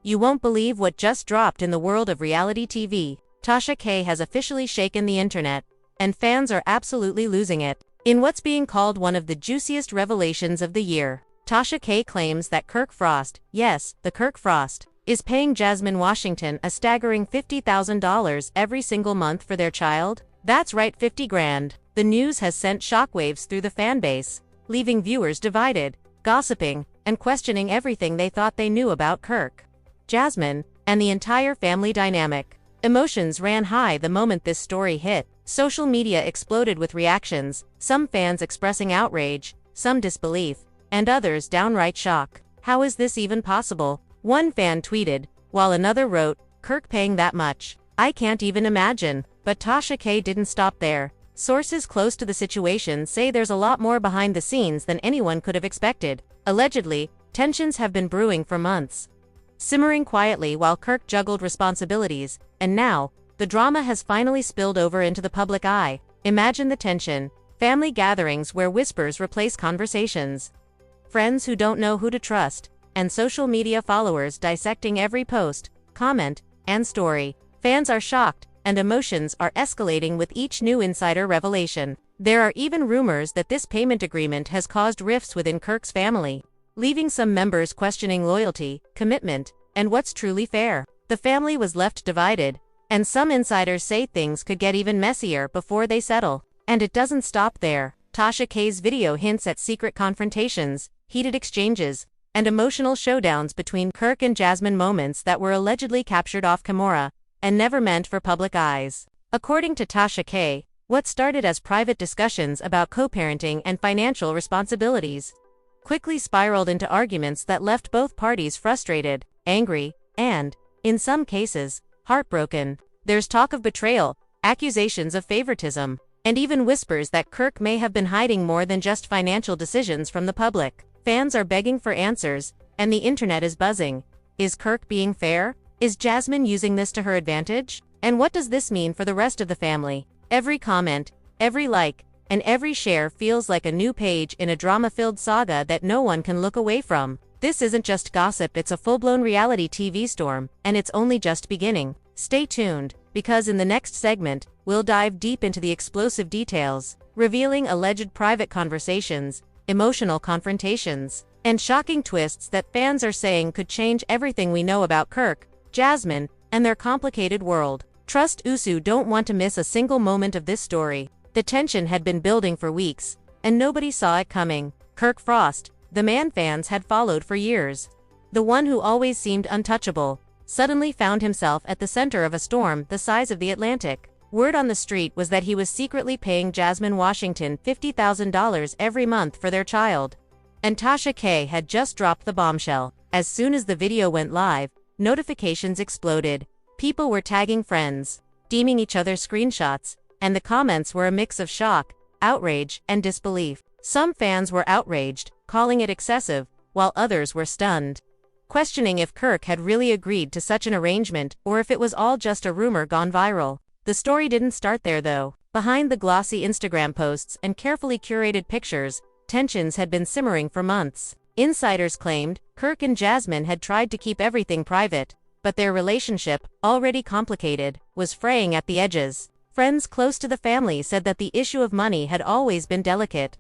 You won't believe what just dropped in the world of reality TV. Tasha K has officially shaken the internet, and fans are absolutely losing it. In what's being called one of the juiciest revelations of the year, Tasha K claims that Kirk Frost, yes, the Kirk Frost, is paying Jasmine Washington a staggering $50,000 every single month for their child. That's right, 50 grand. The news has sent shockwaves through the fanbase, leaving viewers divided, gossiping, and questioning everything they thought they knew about Kirk, Jasmine, and the entire family dynamic. Emotions ran high the moment this story hit. Social media exploded with reactions, some fans expressing outrage, some disbelief, and others downright shock. How is this even possible? One fan tweeted, while another wrote, Kirk paying that much? I can't even imagine. But Tasha K didn't stop there. Sources close to the situation say there's a lot more behind the scenes than anyone could have expected. Allegedly, tensions have been brewing for months, simmering quietly while Kirk juggled responsibilities, and now, the drama has finally spilled over into the public eye. Imagine the tension. Family gatherings where whispers replace conversations, friends who don't know who to trust, and social media followers dissecting every post, comment, and story. Fans are shocked, and emotions are escalating with each new insider revelation. There are even rumors that this payment agreement has caused rifts within Kirk's family, leaving some members questioning loyalty, commitment, and what's truly fair. The family was left divided, and some insiders say things could get even messier before they settle. And it doesn't stop there. Tasha K's video hints at secret confrontations, heated exchanges, and emotional showdowns between Kirk and Jasmine, moments that were allegedly captured off camera and never meant for public eyes. According to Tasha K, what started as private discussions about co-parenting and financial responsibilities quickly spiraled into arguments that left both parties frustrated, angry, and, in some cases, heartbroken. There's talk of betrayal, accusations of favoritism, and even whispers that Kirk may have been hiding more than just financial decisions from the public. Fans are begging for answers, and the internet is buzzing. Is Kirk being fair? Is Jasmine using this to her advantage? And what does this mean for the rest of the family? Every comment, every like, and every share feels like a new page in a drama-filled saga that no one can look away from. This isn't just gossip, it's a full-blown reality TV storm, and it's only just beginning. Stay tuned, because in the next segment, we'll dive deep into the explosive details, revealing alleged private conversations, emotional confrontations, and shocking twists that fans are saying could change everything we know about Kirk, Jasmine, and their complicated world. Trust Usu don't want to miss a single moment of this story. The tension had been building for weeks, and nobody saw it coming. Kirk Frost, the man fans had followed for years, the one who always seemed untouchable, suddenly found himself at the center of a storm the size of the Atlantic. Word on the street was that he was secretly paying Jasmine Washington $50,000 every month for their child. And Tasha K had just dropped the bombshell. As soon as the video went live, notifications exploded. People were tagging friends, deeming each other screenshots, and the comments were a mix of shock, outrage, and disbelief. Some fans were outraged, calling it excessive, while others were stunned, questioning if Kirk had really agreed to such an arrangement or if it was all just a rumor gone viral. The story didn't start there though. Behind the glossy Instagram posts and carefully curated pictures, tensions had been simmering for months. Insiders claimed Kirk and Jasmine had tried to keep everything private, but their relationship, already complicated, was fraying at the edges. Friends close to the family said that the issue of money had always been delicate,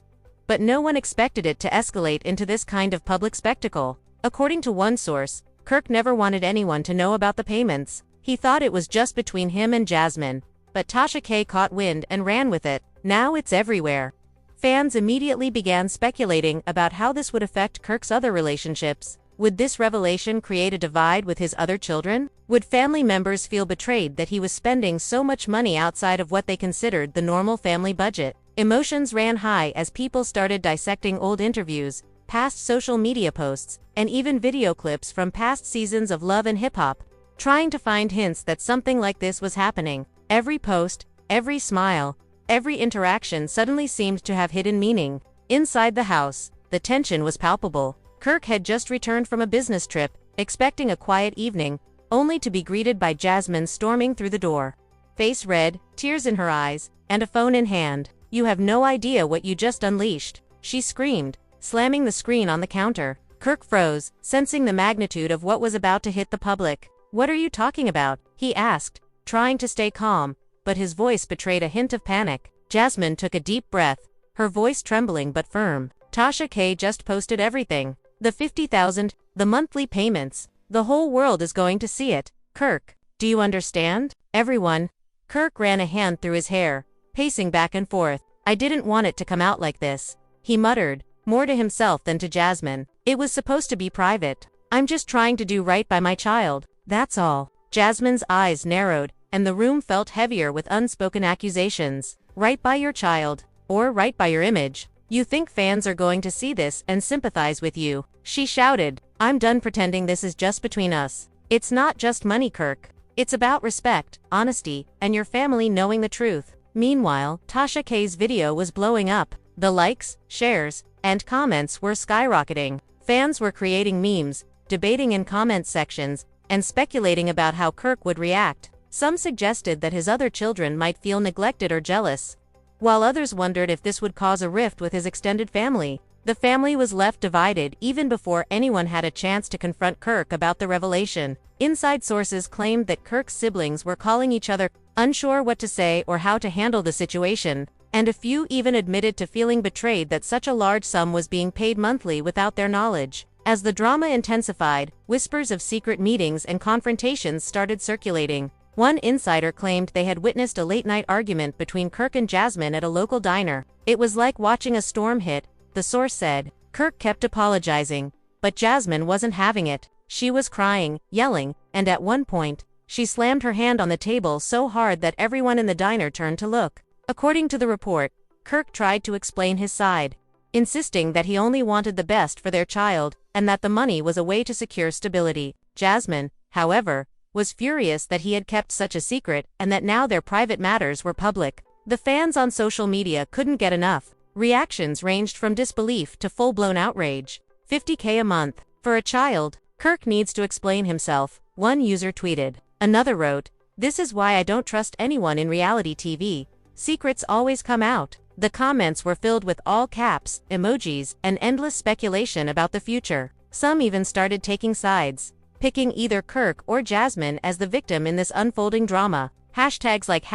but no one expected it to escalate into this kind of public spectacle. According to one source, Kirk never wanted anyone to know about the payments. He thought it was just between him and Jasmine, but Tasha K caught wind and ran with it. Now it's everywhere. Fans immediately began speculating about how this would affect Kirk's other relationships. Would this revelation create a divide with his other children? Would family members feel betrayed that he was spending so much money outside of what they considered the normal family budget? Emotions ran high as people started dissecting old interviews, past social media posts, and even video clips from past seasons of Love and Hip Hop, trying to find hints that something like this was happening. Every post, every smile, every interaction suddenly seemed to have hidden meaning. Inside the house, the tension was palpable. Kirk had just returned from a business trip, expecting a quiet evening, only to be greeted by Jasmine storming through the door. Face red, tears in her eyes, and a phone in hand. "You have no idea what you just unleashed," she screamed, slamming the screen on the counter. Kirk froze, sensing the magnitude of what was about to hit the public. "What are you talking about?" he asked, trying to stay calm, but his voice betrayed a hint of panic. Jasmine took a deep breath, her voice trembling but firm. "Tasha K just posted everything. The 50,000, the monthly payments. The whole world is going to see it. Kirk, do you understand?" "Everyone." Kirk ran a hand through his hair, pacing back and forth. "I didn't want it to come out like this," he muttered, more to himself than to Jasmine. "It was supposed to be private. I'm just trying to do right by my child, that's all." Jasmine's eyes narrowed, and the room felt heavier with unspoken accusations. "Right by your child, or right by your image. You think fans are going to see this and sympathize with you?" she shouted. "I'm done pretending this is just between us. It's not just money, Kirk. It's about respect, honesty, and your family knowing the truth." Meanwhile, Tasha K's video was blowing up. The likes, shares, and comments were skyrocketing. Fans were creating memes, debating in comment sections, and speculating about how Kirk would react. Some suggested that his other children might feel neglected or jealous, while others wondered if this would cause a rift with his extended family. The family was left divided even before anyone had a chance to confront Kirk about the revelation. Inside sources claimed that Kirk's siblings were calling each other, unsure what to say or how to handle the situation, and a few even admitted to feeling betrayed that such a large sum was being paid monthly without their knowledge. As the drama intensified, whispers of secret meetings and confrontations started circulating. One insider claimed they had witnessed a late-night argument between Kirk and Jasmine at a local diner. "It was like watching a storm hit," the source said. Kirk kept apologizing, but Jasmine wasn't having it. She was crying, yelling, and at one point, she slammed her hand on the table so hard that everyone in the diner turned to look. According to the report, Kirk tried to explain his side, insisting that he only wanted the best for their child, and that the money was a way to secure stability. Jasmine, however, was furious that he had kept such a secret and that now their private matters were public. The fans on social media couldn't get enough. Reactions ranged from disbelief to full-blown outrage. "50K a month. For a child, Kirk needs to explain himself," one user tweeted. Another wrote, "This is why I don't trust anyone in reality TV. Secrets always come out." The comments were filled with all caps, emojis, and endless speculation about the future. Some even started taking sides, picking either Kirk or Jasmine as the victim in this unfolding drama. Hashtags like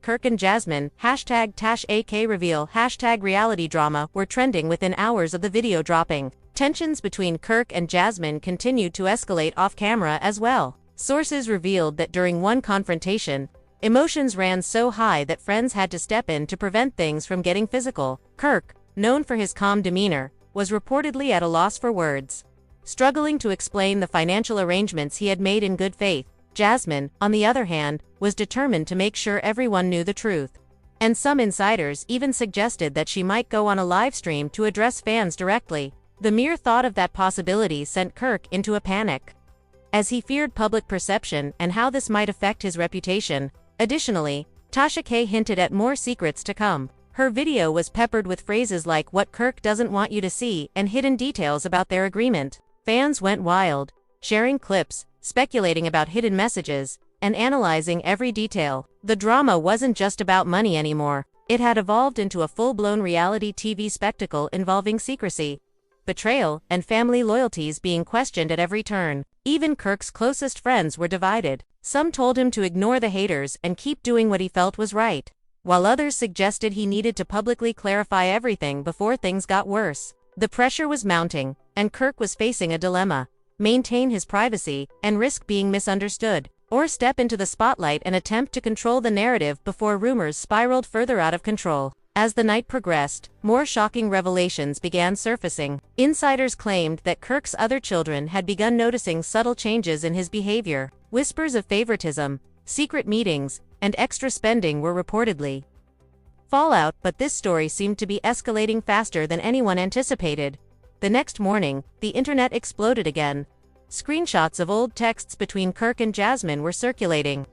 #Kirk and Jasmine, #Tasha K reveal, #reality drama were trending within hours of the video dropping. Tensions between Kirk and Jasmine continued to escalate off-camera as well. Sources revealed that during one confrontation, emotions ran so high that friends had to step in to prevent things from getting physical. Kirk, known for his calm demeanor, was reportedly at a loss for words, struggling to explain the financial arrangements he had made in good faith. Jasmine, on the other hand, was determined to make sure everyone knew the truth. And some insiders even suggested that she might go on a live stream to address fans directly. The mere thought of that possibility sent Kirk into a panic, as he feared public perception and how this might affect his reputation. Additionally, Tasha K hinted at more secrets to come. Her video was peppered with phrases like "what Kirk doesn't want you to see" and hidden details about their agreement. Fans went wild, sharing clips, speculating about hidden messages, and analyzing every detail. The drama wasn't just about money anymore. It had evolved into a full-blown reality TV spectacle involving secrecy, betrayal, and family loyalties being questioned at every turn. Even Kirk's closest friends were divided. Some told him to ignore the haters and keep doing what he felt was right, while others suggested he needed to publicly clarify everything before things got worse. The pressure was mounting, and Kirk was facing a dilemma: maintain his privacy and risk being misunderstood, or step into the spotlight and attempt to control the narrative before rumors spiraled further out of control. As the night progressed, more shocking revelations began surfacing. Insiders claimed that Kirk's other children had begun noticing subtle changes in his behavior. Whispers of favoritism, secret meetings, and extra spending were reportedly fallout, but this story seemed to be escalating faster than anyone anticipated. The next morning, the internet exploded again. Screenshots of old texts between Kirk and Jasmine were circulating,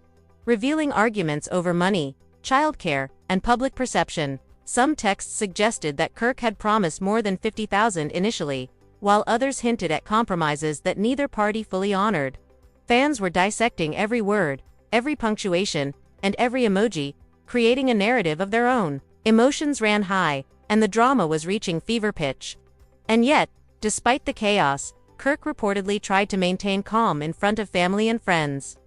revealing arguments over money, childcare, and public perception. Some texts suggested that Kirk had promised more than 50,000 initially, while others hinted at compromises that neither party fully honored. Fans were dissecting every word, every punctuation, and every emoji, creating a narrative of their own. Emotions ran high, and the drama was reaching fever pitch. And yet, despite the chaos, Kirk reportedly tried to maintain calm in front of family and friends.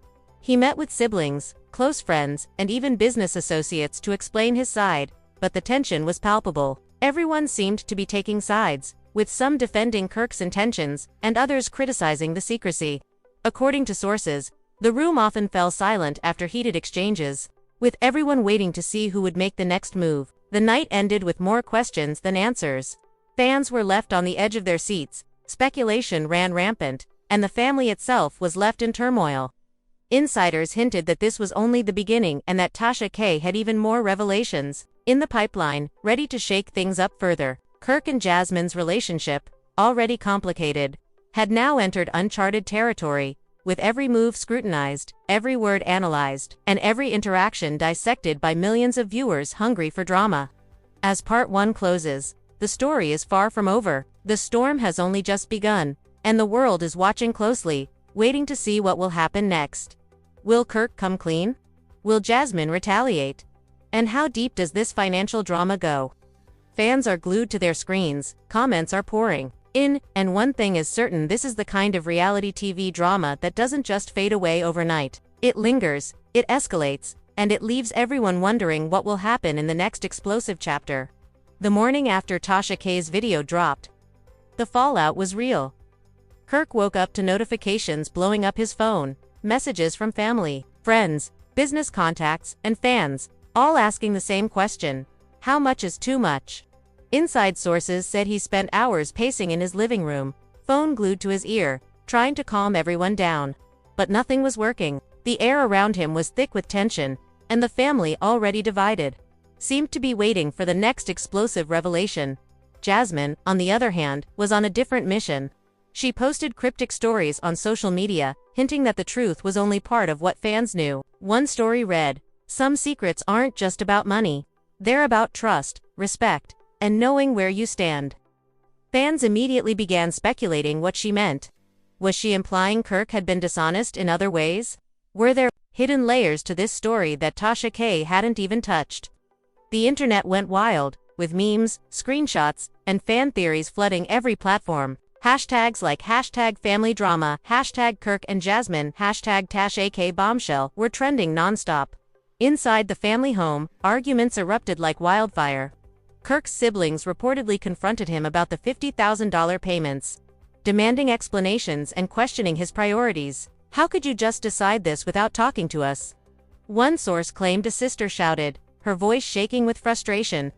He met with siblings, close friends, and even business associates to explain his side, but the tension was palpable. Everyone seemed to be taking sides, with some defending Kirk's intentions and others criticizing the secrecy. According to sources, the room often fell silent after heated exchanges, with everyone waiting to see who would make the next move. The night ended with more questions than answers. Fans were left on the edge of their seats, speculation ran rampant, and the family itself was left in turmoil. Insiders hinted that this was only the beginning and that Tasha K had even more revelations in the pipeline, ready to shake things up further. Kirk and Jasmine's relationship, already complicated, had now entered uncharted territory, with every move scrutinized, every word analyzed, and every interaction dissected by millions of viewers hungry for drama. As part 1 closes, the story is far from over. The storm has only just begun, and the world is watching closely, waiting to see what will happen next. Will Kirk come clean? Will Jasmine retaliate? And how deep does this financial drama go? Fans are glued to their screens, comments are pouring in, and one thing is certain: this is the kind of reality TV drama that doesn't just fade away overnight. It lingers, it escalates, and it leaves everyone wondering what will happen in the next explosive chapter. The morning after Tasha K's video dropped, the fallout was real. Kirk woke up to notifications blowing up his phone, messages from family, friends, business contacts, and fans, all asking the same question: how much is too much? Inside sources said he spent hours pacing in his living room, phone glued to his ear, trying to calm everyone down. But nothing was working. The air around him was thick with tension, and the family, already divided, seemed to be waiting for the next explosive revelation. Jasmine, on the other hand, was on a different mission. She posted cryptic stories on social media, hinting that the truth was only part of what fans knew. One story read, "Some secrets aren't just about money. They're about trust, respect, and knowing where you stand." Fans immediately began speculating what she meant. Was she implying Kirk had been dishonest in other ways? Were there hidden layers to this story that Tasha K hadn't even touched? The internet went wild, with memes, screenshots, and fan theories flooding every platform. Hashtags like #FamilyDrama, #Kirk and Jasmine, #Tasha K bombshell were trending nonstop. Inside the family home, arguments erupted like wildfire. Kirk's siblings reportedly confronted him about the $50,000 payments, demanding explanations and questioning his priorities. "How could you just decide this without talking to us?" One source claimed a sister shouted, her voice shaking with frustration.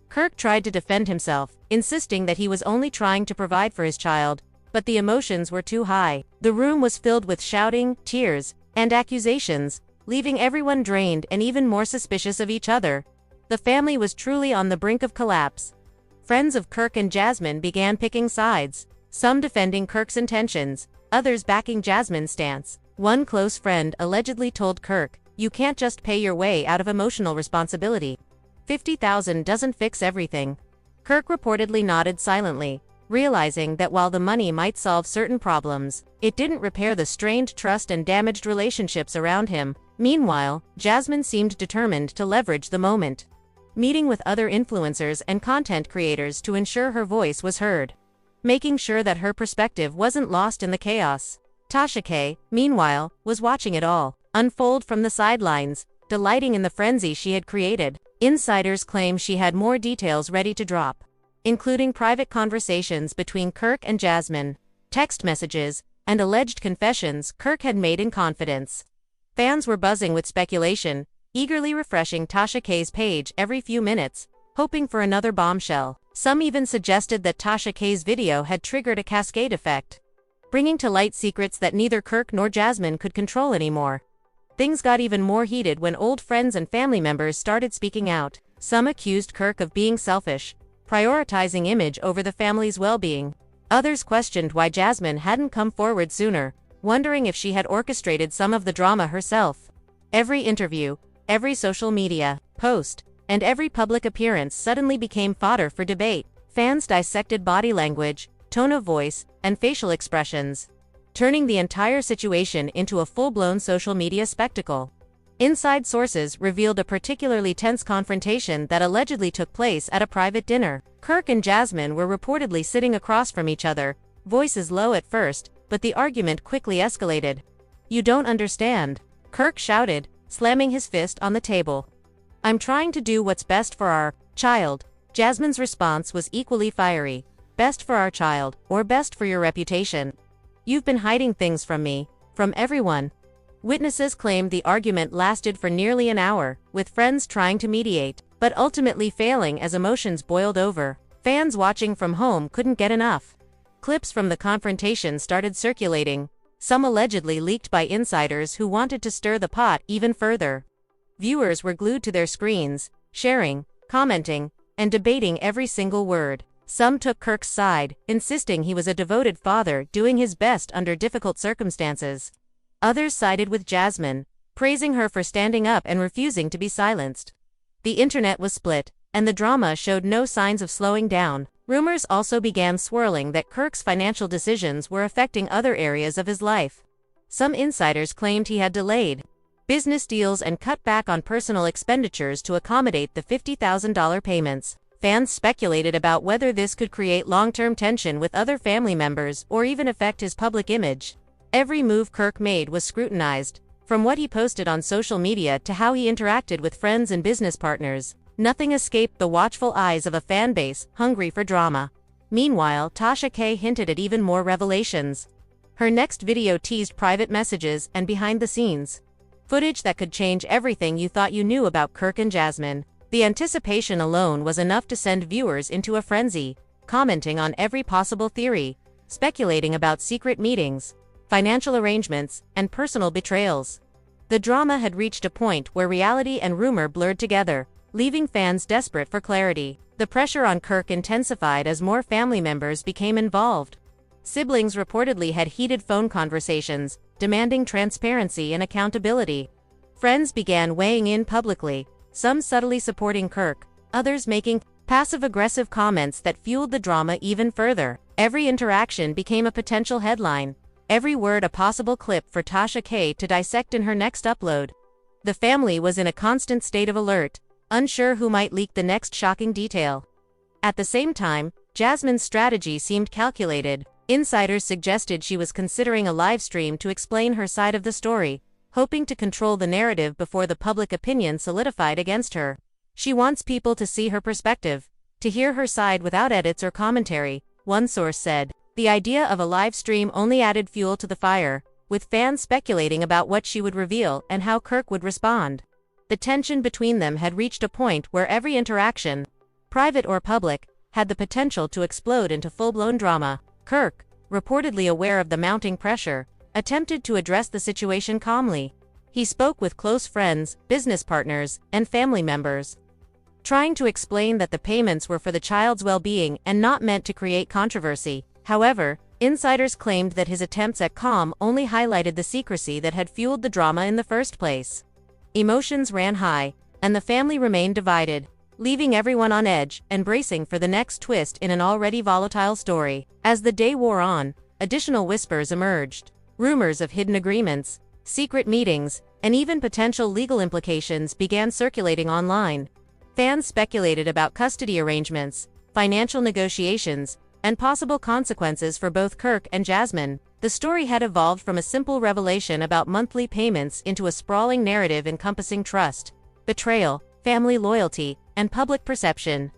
Kirk tried to defend himself, insisting that he was only trying to provide for his child, but the emotions were too high. The room was filled with shouting, tears, and accusations, leaving everyone drained and even more suspicious of each other. The family was truly on the brink of collapse. Friends of Kirk and Jasmine began picking sides, some defending Kirk's intentions, others backing Jasmine's stance. One close friend allegedly told Kirk, "You can't just pay your way out of emotional responsibility. $50,000 doesn't fix everything." Kirk reportedly nodded silently, realizing that while the money might solve certain problems, it didn't repair the strained trust and damaged relationships around him. Meanwhile, Jasmine seemed determined to leverage the moment, meeting with other influencers and content creators to ensure her voice was heard, making sure that her perspective wasn't lost in the chaos. Tasha K, meanwhile, was watching it all unfold from the sidelines, delighting in the frenzy she had created. Insiders claim she had more details ready to drop, including private conversations between Kirk and Jasmine, text messages, and alleged confessions Kirk had made in confidence. Fans were buzzing with speculation, eagerly refreshing Tasha K's page every few minutes, hoping for another bombshell. Some even suggested that Tasha K's video had triggered a cascade effect, bringing to light secrets that neither Kirk nor Jasmine could control anymore. Things got even more heated when old friends and family members started speaking out. Some accused Kirk of being selfish, prioritizing image over the family's well-being. Others questioned why Jasmine hadn't come forward sooner, wondering if she had orchestrated some of the drama herself. Every interview, every social media post, and every public appearance suddenly became fodder for debate. Fans dissected body language, tone of voice, and facial expressions, turning the entire situation into a full-blown social media spectacle. Inside sources revealed a particularly tense confrontation that allegedly took place at a private dinner. Kirk and Jasmine were reportedly sitting across from each other, voices low at first, but the argument quickly escalated. "You don't understand," Kirk shouted, slamming his fist on the table. "I'm trying to do what's best for our child." Jasmine's response was equally fiery. "Best for our child, or best for your reputation? You've been hiding things from me, from everyone." Witnesses claimed the argument lasted for nearly an hour, with friends trying to mediate, but ultimately failing as emotions boiled over. Fans watching from home couldn't get enough. Clips from the confrontation started circulating, some allegedly leaked by insiders who wanted to stir the pot even further. Viewers were glued to their screens, sharing, commenting, and debating every single word. Some took Kirk's side, insisting he was a devoted father doing his best under difficult circumstances. Others sided with Jasmine, praising her for standing up and refusing to be silenced. The internet was split, and the drama showed no signs of slowing down. Rumors also began swirling that Kirk's financial decisions were affecting other areas of his life. Some insiders claimed he had delayed business deals and cut back on personal expenditures to accommodate the $50,000 payments. Fans speculated about whether this could create long-term tension with other family members or even affect his public image. Every move Kirk made was scrutinized, from what he posted on social media to how he interacted with friends and business partners. Nothing escaped the watchful eyes of a fan base hungry for drama. Meanwhile, Tasha K hinted at even more revelations. Her next video teased private messages and behind-the-scenes footage that could change everything you thought you knew about Kirk and Jasmine. The anticipation alone was enough to send viewers into a frenzy, commenting on every possible theory, speculating about secret meetings, financial arrangements, and personal betrayals. The drama had reached a point where reality and rumor blurred together, leaving fans desperate for clarity. The pressure on Kirk intensified as more family members became involved. Siblings reportedly had heated phone conversations, demanding transparency and accountability. Friends began weighing in publicly, some subtly supporting Kirk, others making passive-aggressive comments that fueled the drama even further. Every interaction became a potential headline, every word a possible clip for Tasha K to dissect in her next upload. The family was in a constant state of alert, unsure who might leak the next shocking detail. At the same time, Jasmine's strategy seemed calculated. Insiders suggested she was considering a live stream to explain her side of the story, hoping to control the narrative before the public opinion solidified against her. She wants people to see her perspective, to hear her side without edits or commentary, one source said. The idea of a live stream only added fuel to the fire, with fans speculating about what she would reveal and how Kirk would respond. The tension between them had reached a point where every interaction, private or public, had the potential to explode into full-blown drama. Kirk, reportedly aware of the mounting pressure, attempted to address the situation calmly. He spoke with close friends, business partners, and family members, trying to explain that the payments were for the child's well-being and not meant to create controversy. However, insiders claimed that his attempts at calm only highlighted the secrecy that had fueled the drama in the first place. Emotions ran high, and the family remained divided, leaving everyone on edge and bracing for the next twist in an already volatile story. As the day wore on, additional whispers emerged. Rumors of hidden agreements, secret meetings, and even potential legal implications began circulating online. Fans speculated about custody arrangements, financial negotiations, and possible consequences for both Kirk and Jasmine. The story had evolved from a simple revelation about monthly payments into a sprawling narrative encompassing trust, betrayal, family loyalty, and public perception.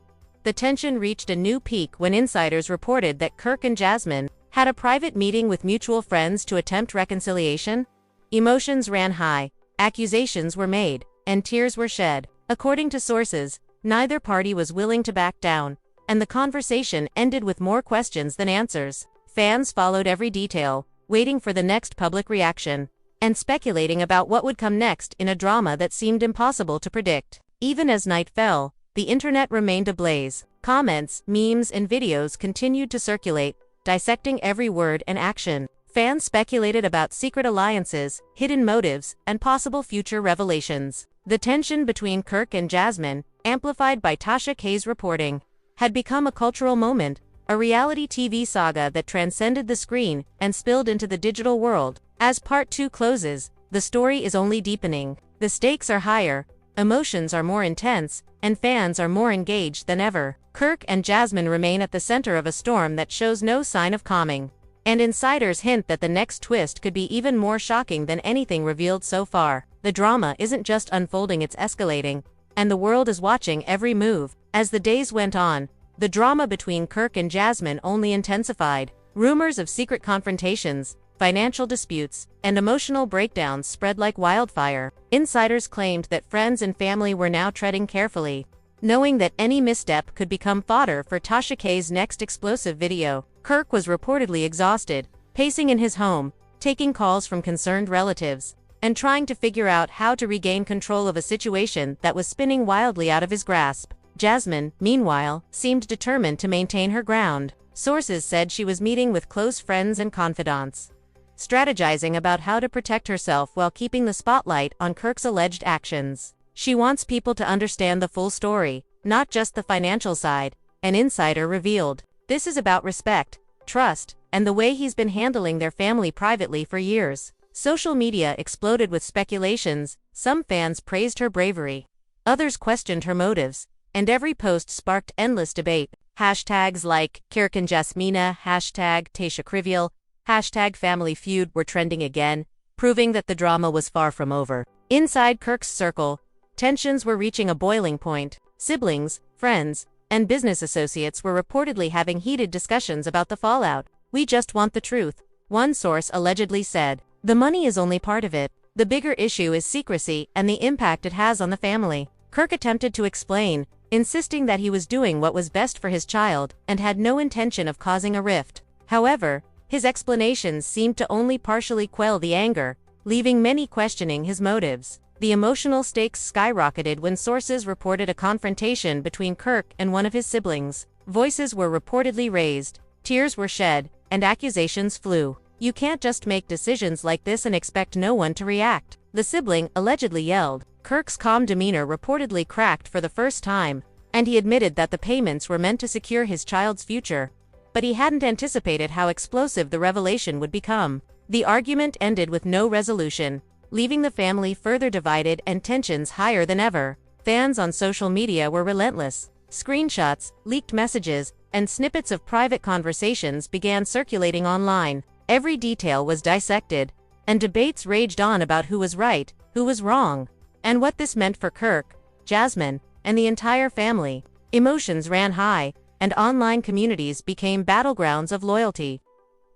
The tension reached a new peak when insiders reported that Kirk and Jasmine had a private meeting with mutual friends to attempt reconciliation. Emotions ran high, accusations were made, and tears were shed. According to sources, neither party was willing to back down, and the conversation ended with more questions than answers. Fans followed every detail, waiting for the next public reaction, and speculating about what would come next in a drama that seemed impossible to predict. Even as night fell, the internet remained ablaze. Comments, memes, and videos continued to circulate, dissecting every word and action. Fans speculated about secret alliances, hidden motives, and possible future revelations. The tension between Kirk and Jasmine, amplified by Tasha K's reporting, had become a cultural moment, a reality TV saga that transcended the screen and spilled into the digital world. As Part 2 closes, the story is only deepening. The stakes are higher, Emotions are more intense, and fans are more engaged than ever. Kirk and Jasmine remain at the center of a storm that shows no sign of calming. And insiders hint that the next twist could be even more shocking than anything revealed so far. The drama isn't just unfolding, it's escalating, and the world is watching every move. As the days went on, the drama between Kirk and Jasmine only intensified. Rumors of secret confrontations, financial disputes, and emotional breakdowns spread like wildfire. Insiders claimed that friends and family were now treading carefully, knowing that any misstep could become fodder for Tasha K's next explosive video. Kirk was reportedly exhausted, pacing in his home, taking calls from concerned relatives, and trying to figure out how to regain control of a situation that was spinning wildly out of his grasp. Jasmine, meanwhile, seemed determined to maintain her ground. Sources said she was meeting with close friends and confidants, strategizing about how to protect herself while keeping the spotlight on Kirk's alleged actions. She wants people to understand the full story, not just the financial side, an insider revealed. This is about respect, trust, and the way he's been handling their family privately for years. Social media exploded with speculations. Some fans praised her bravery, others questioned her motives, and every post sparked endless debate. Hashtags like Kirk and Jasmine, hashtag Tasha Trivial, hashtag Family Feud were trending again, proving that the drama was far from over. Inside Kirk's circle, tensions were reaching a boiling point. Siblings, friends, and business associates were reportedly having heated discussions about the fallout. "We just want the truth," one source allegedly said. "The money is only part of it. The bigger issue is secrecy and the impact it has on the family." Kirk attempted to explain, insisting that he was doing what was best for his child and had no intention of causing a rift. However, his explanations seemed to only partially quell the anger, leaving many questioning his motives. The emotional stakes skyrocketed when sources reported a confrontation between Kirk and one of his siblings. Voices were reportedly raised, tears were shed, and accusations flew. "You can't just make decisions like this and expect no one to react," the sibling allegedly yelled. Kirk's calm demeanor reportedly cracked for the first time, and he admitted that the payments were meant to secure his child's future, but he hadn't anticipated how explosive the revelation would become. The argument ended with no resolution, leaving the family further divided and tensions higher than ever. Fans on social media were relentless. Screenshots, leaked messages, and snippets of private conversations began circulating online. Every detail was dissected, and debates raged on about who was right, who was wrong, and what this meant for Kirk, Jasmine, and the entire family. Emotions ran high, and online communities became battlegrounds of loyalty,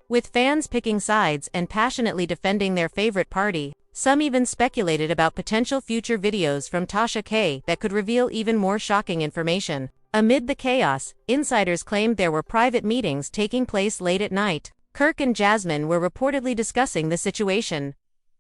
with fans picking sides and passionately defending their favorite party. Some even speculated about potential future videos from Tasha K that could reveal even more shocking information. Amid the chaos, insiders claimed there were private meetings taking place late at night. Kirk and Jasmine were reportedly discussing the situation,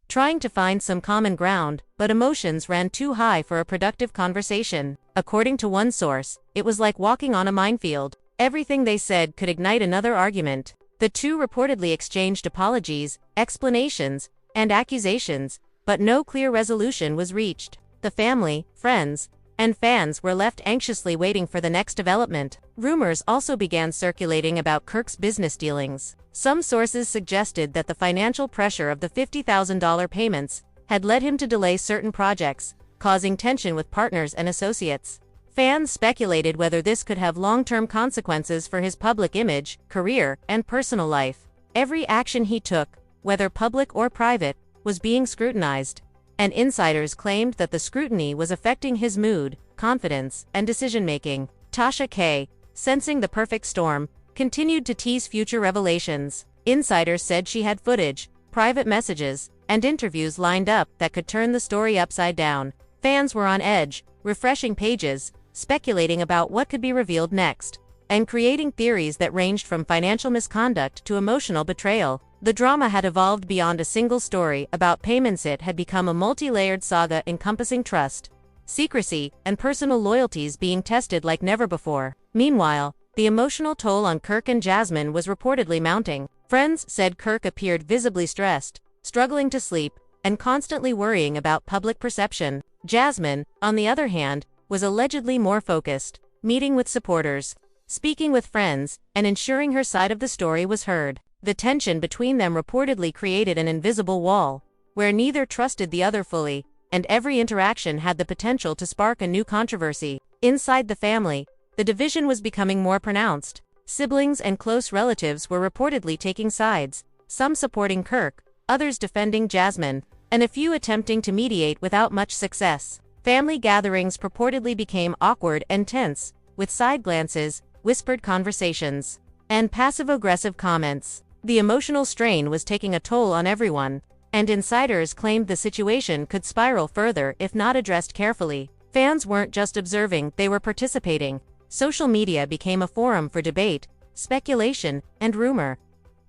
trying to find some common ground, but emotions ran too high for a productive conversation. According to one source, it was like walking on a minefield. Everything they said could ignite another argument. The two reportedly exchanged apologies, explanations, and accusations, but no clear resolution was reached. The family, friends, and fans were left anxiously waiting for the next development. Rumors also began circulating about Kirk's business dealings. Some sources suggested that the financial pressure of the $50,000 payments had led him to delay certain projects, causing tension with partners and associates. Fans speculated whether this could have long-term consequences for his public image, career, and personal life. Every action he took, whether public or private, was being scrutinized, and insiders claimed that the scrutiny was affecting his mood, confidence, and decision-making. Tasha K, sensing the perfect storm, continued to tease future revelations. Insiders said she had footage, private messages, and interviews lined up that could turn the story upside down. Fans were on edge, refreshing pages, speculating about what could be revealed next, and creating theories that ranged from financial misconduct to emotional betrayal. The drama had evolved beyond a single story about payments. It had become a multi-layered saga encompassing trust, secrecy, and personal loyalties being tested like never before. Meanwhile, the emotional toll on Kirk and Jasmine was reportedly mounting. Friends said Kirk appeared visibly stressed, struggling to sleep, and constantly worrying about public perception. Jasmine, on the other hand, was allegedly more focused, meeting with supporters, speaking with friends, and ensuring her side of the story was heard. The tension between them reportedly created an invisible wall, where neither trusted the other fully, and every interaction had the potential to spark a new controversy. Inside the family, the division was becoming more pronounced. Siblings and close relatives were reportedly taking sides, some supporting Kirk, others defending Jasmine, and a few attempting to mediate without much success. Family gatherings purportedly became awkward and tense, with side glances, whispered conversations, and passive-aggressive comments. The emotional strain was taking a toll on everyone, and insiders claimed the situation could spiral further if not addressed carefully. Fans weren't just observing, they were participating. Social media became a forum for debate, speculation, and rumor.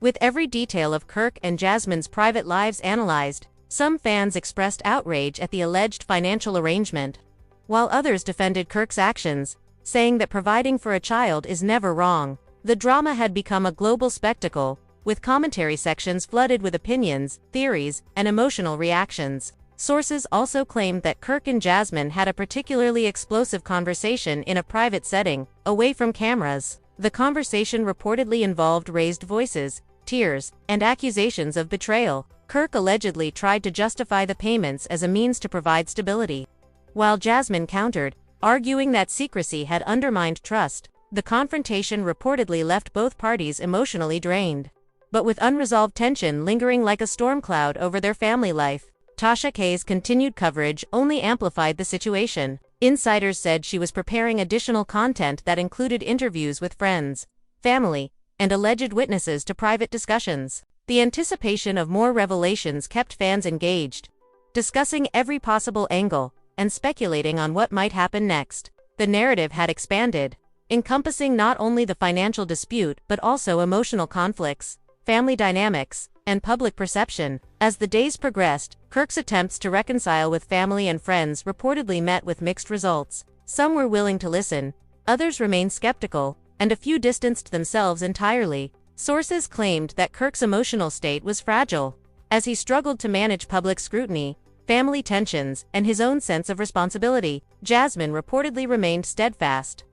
With every detail of Kirk and Jasmine's private lives analyzed, some fans expressed outrage at the alleged financial arrangement, while others defended Kirk's actions, saying that providing for a child is never wrong. The drama had become a global spectacle, with commentary sections flooded with opinions, theories, and emotional reactions. Sources also claimed that Kirk and Jasmine had a particularly explosive conversation in a private setting, away from cameras. The conversation reportedly involved raised voices, tears, and accusations of betrayal. Kirk allegedly tried to justify the payments as a means to provide stability, while Jasmine countered, arguing that secrecy had undermined trust. The confrontation reportedly left both parties emotionally drained, but with unresolved tension lingering like a storm cloud over their family life. Tasha K's continued coverage only amplified the situation. Insiders said she was preparing additional content that included interviews with friends, family, and alleged witnesses to private discussions. The anticipation of more revelations kept fans engaged, discussing every possible angle and speculating on what might happen next. The narrative had expanded, encompassing not only the financial dispute but also emotional conflicts, family dynamics, and public perception. As the days progressed, Kirk's attempts to reconcile with family and friends reportedly met with mixed results. Some were willing to listen, others remained skeptical, and a few distanced themselves entirely. Sources claimed that Kirk's emotional state was fragile, as he struggled to manage public scrutiny, family tensions, and his own sense of responsibility. Jasmine reportedly remained steadfast,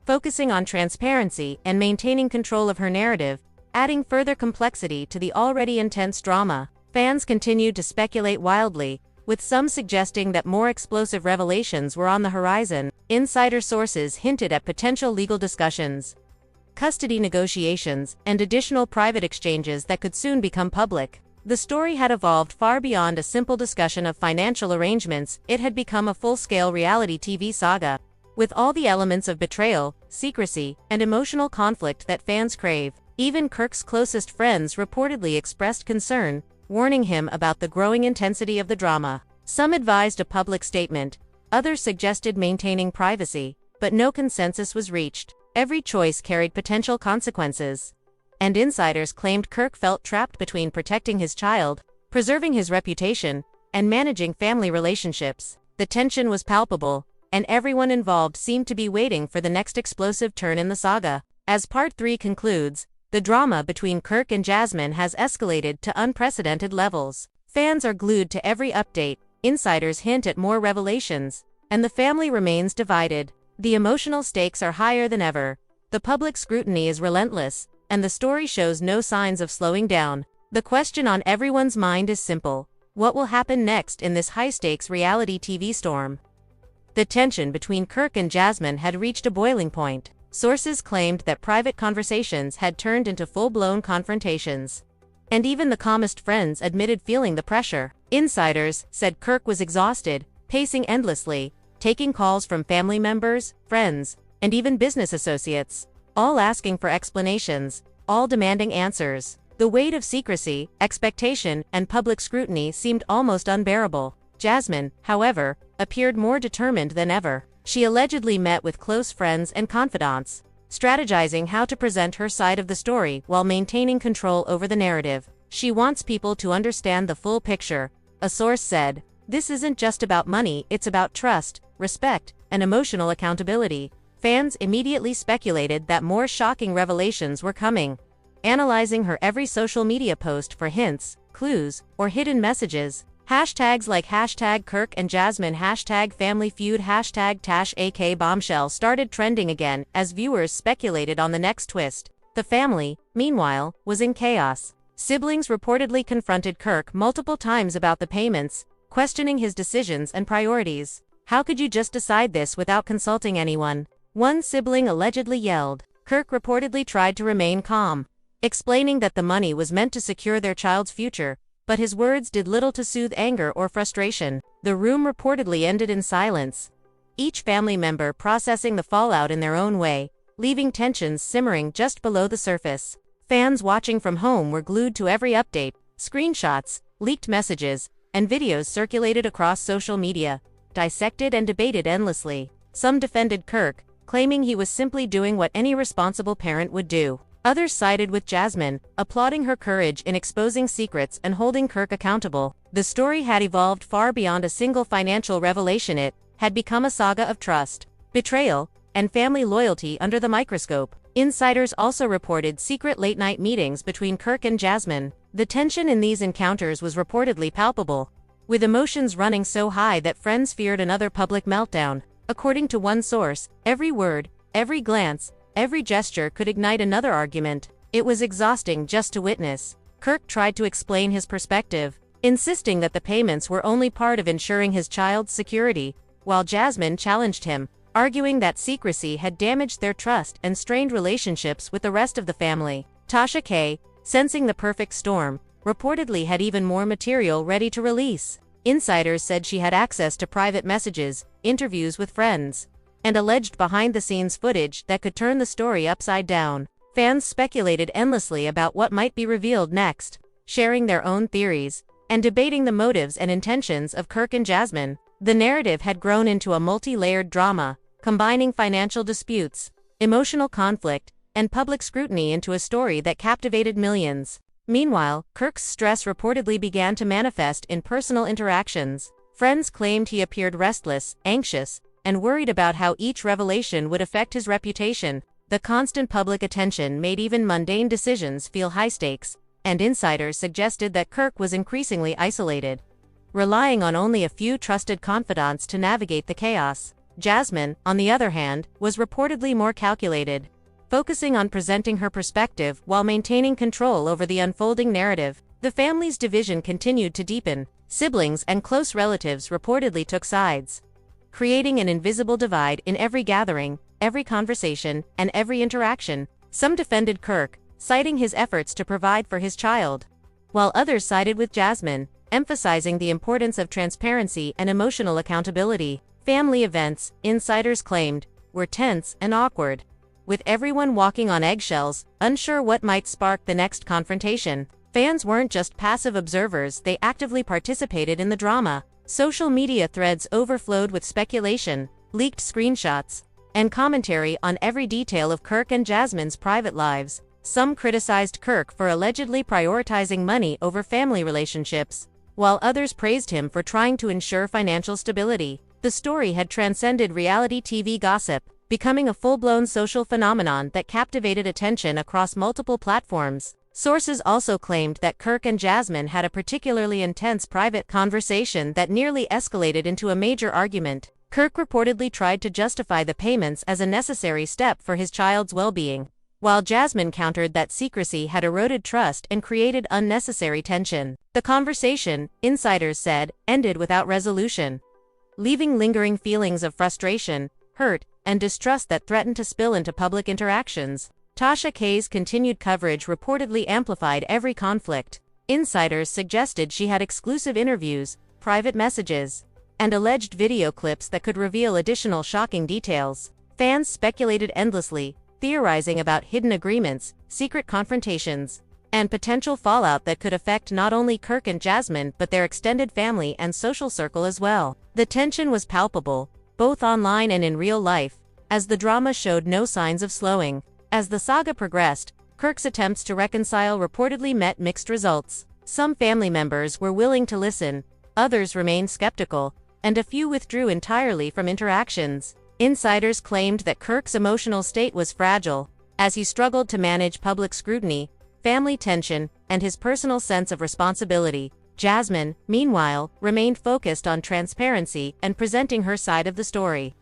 focusing on transparency and maintaining control of her narrative, adding further complexity to the already intense drama. Fans continued to speculate wildly, with some suggesting that more explosive revelations were on the horizon. Insider sources hinted at potential legal discussions, custody negotiations, and additional private exchanges that could soon become public. The story had evolved far beyond a simple discussion of financial arrangements. It had become a full-scale reality TV saga, with all the elements of betrayal, secrecy, and emotional conflict that fans crave. Even Kirk's closest friends reportedly expressed concern, warning him about the growing intensity of the drama. Some advised a public statement, others suggested maintaining privacy, but no consensus was reached. Every choice carried potential consequences, and insiders claimed Kirk felt trapped between protecting his child, preserving his reputation, and managing family relationships. The tension was palpable, and everyone involved seemed to be waiting for the next explosive turn in the saga. As Part 3 concludes, the drama between Kirk and Jasmine has escalated to unprecedented levels. Fans are glued to every update, insiders hint at more revelations, and the family remains divided. The emotional stakes are higher than ever, the public scrutiny is relentless, and the story shows no signs of slowing down. The question on everyone's mind is simple: what will happen next in this high-stakes reality TV storm? The tension between Kirk and Jasmine had reached a boiling point. Sources claimed that private conversations had turned into full-blown confrontations, and even the calmest friends admitted feeling the pressure. Insiders said Kirk was exhausted, pacing endlessly, taking calls from family members, friends, and even business associates, all asking for explanations, all demanding answers. The weight of secrecy, expectation, and public scrutiny seemed almost unbearable. Jasmine, however, appeared more determined than ever. She allegedly met with close friends and confidants, strategizing how to present her side of the story while maintaining control over the narrative. She wants people to understand the full picture, a source said. This isn't just about money, it's about trust, respect, and emotional accountability. Fans immediately speculated that more shocking revelations were coming, analyzing her every social media post for hints, clues, or hidden messages. Hashtags like hashtag Kirk and Jasmine, hashtag family feud, hashtag Tasha K bombshell started trending again as viewers speculated on the next twist. The family, meanwhile, was in chaos. Siblings reportedly confronted Kirk multiple times about the payments, questioning his decisions and priorities. "How could you just decide this without consulting anyone?" one sibling allegedly yelled. Kirk reportedly tried to remain calm, explaining that the money was meant to secure their child's future, but his words did little to soothe anger or frustration. The room reportedly ended in silence, each family member processing the fallout in their own way, leaving tensions simmering just below the surface. Fans watching from home were glued to every update. Screenshots, leaked messages, and videos circulated across social media, dissected and debated endlessly. Some defended Kirk, claiming he was simply doing what any responsible parent would do. Others sided with Jasmine, applauding her courage in exposing secrets and holding Kirk accountable. The story had evolved far beyond a single financial revelation. It had become a saga of trust, betrayal, and family loyalty under the microscope. Insiders also reported secret late-night meetings between Kirk and Jasmine. The tension in these encounters was reportedly palpable, with emotions running so high that friends feared another public meltdown. According to one source, every word, every glance, every gesture could ignite another argument. It was exhausting just to witness. Kirk tried to explain his perspective, insisting that the payments were only part of ensuring his child's security, while Jasmine challenged him, arguing that secrecy had damaged their trust and strained relationships with the rest of the family. Tasha K, sensing the perfect storm, reportedly had even more material ready to release. Insiders said she had access to private messages, interviews with friends, and alleged behind-the-scenes footage that could turn the story upside down. Fans speculated endlessly about what might be revealed next, sharing their own theories, and debating the motives and intentions of Kirk and Jasmine. The narrative had grown into a multi-layered drama, combining financial disputes, emotional conflict, and public scrutiny into a story that captivated millions. Meanwhile, Kirk's stress reportedly began to manifest in personal interactions. Friends claimed he appeared restless, anxious, and worried about how each revelation would affect his reputation. The constant public attention made even mundane decisions feel high stakes, and insiders suggested that Kirk was increasingly isolated, relying on only a few trusted confidants to navigate the chaos. Jasmine, on the other hand, was reportedly more calculated, focusing on presenting her perspective while maintaining control over the unfolding narrative. The family's division continued to deepen. Siblings and close relatives reportedly took sides, creating an invisible divide in every gathering, every conversation, and every interaction. Some defended Kirk, citing his efforts to provide for his child, while others sided with Jasmine, emphasizing the importance of transparency and emotional accountability. Family events, insiders claimed, were tense and awkward, with everyone walking on eggshells, unsure what might spark the next confrontation. Fans weren't just passive observers, they actively participated in the drama. Social media threads overflowed with speculation, leaked screenshots, and commentary on every detail of Kirk and Jasmine's private lives. Some criticized Kirk for allegedly prioritizing money over family relationships, while others praised him for trying to ensure financial stability. The story had transcended reality TV gossip, becoming a full-blown social phenomenon that captivated attention across multiple platforms. Sources also claimed that Kirk and Jasmine had a particularly intense private conversation that nearly escalated into a major argument. Kirk reportedly tried to justify the payments as a necessary step for his child's well-being, while Jasmine countered that secrecy had eroded trust and created unnecessary tension. The conversation, insiders said, ended without resolution, leaving lingering feelings of frustration, hurt, and distrust that threatened to spill into public interactions. Tasha K's continued coverage reportedly amplified every conflict. Insiders suggested she had exclusive interviews, private messages, and alleged video clips that could reveal additional shocking details. Fans speculated endlessly, theorizing about hidden agreements, secret confrontations, and potential fallout that could affect not only Kirk and Jasmine but their extended family and social circle as well. The tension was palpable, both online and in real life, as the drama showed no signs of slowing. As the saga progressed, Kirk's attempts to reconcile reportedly met mixed results. Some family members were willing to listen, others remained skeptical, and a few withdrew entirely from interactions. Insiders claimed that Kirk's emotional state was fragile, as he struggled to manage public scrutiny, family tension, and his personal sense of responsibility. Jasmine, meanwhile, remained focused on transparency and presenting her side of the story,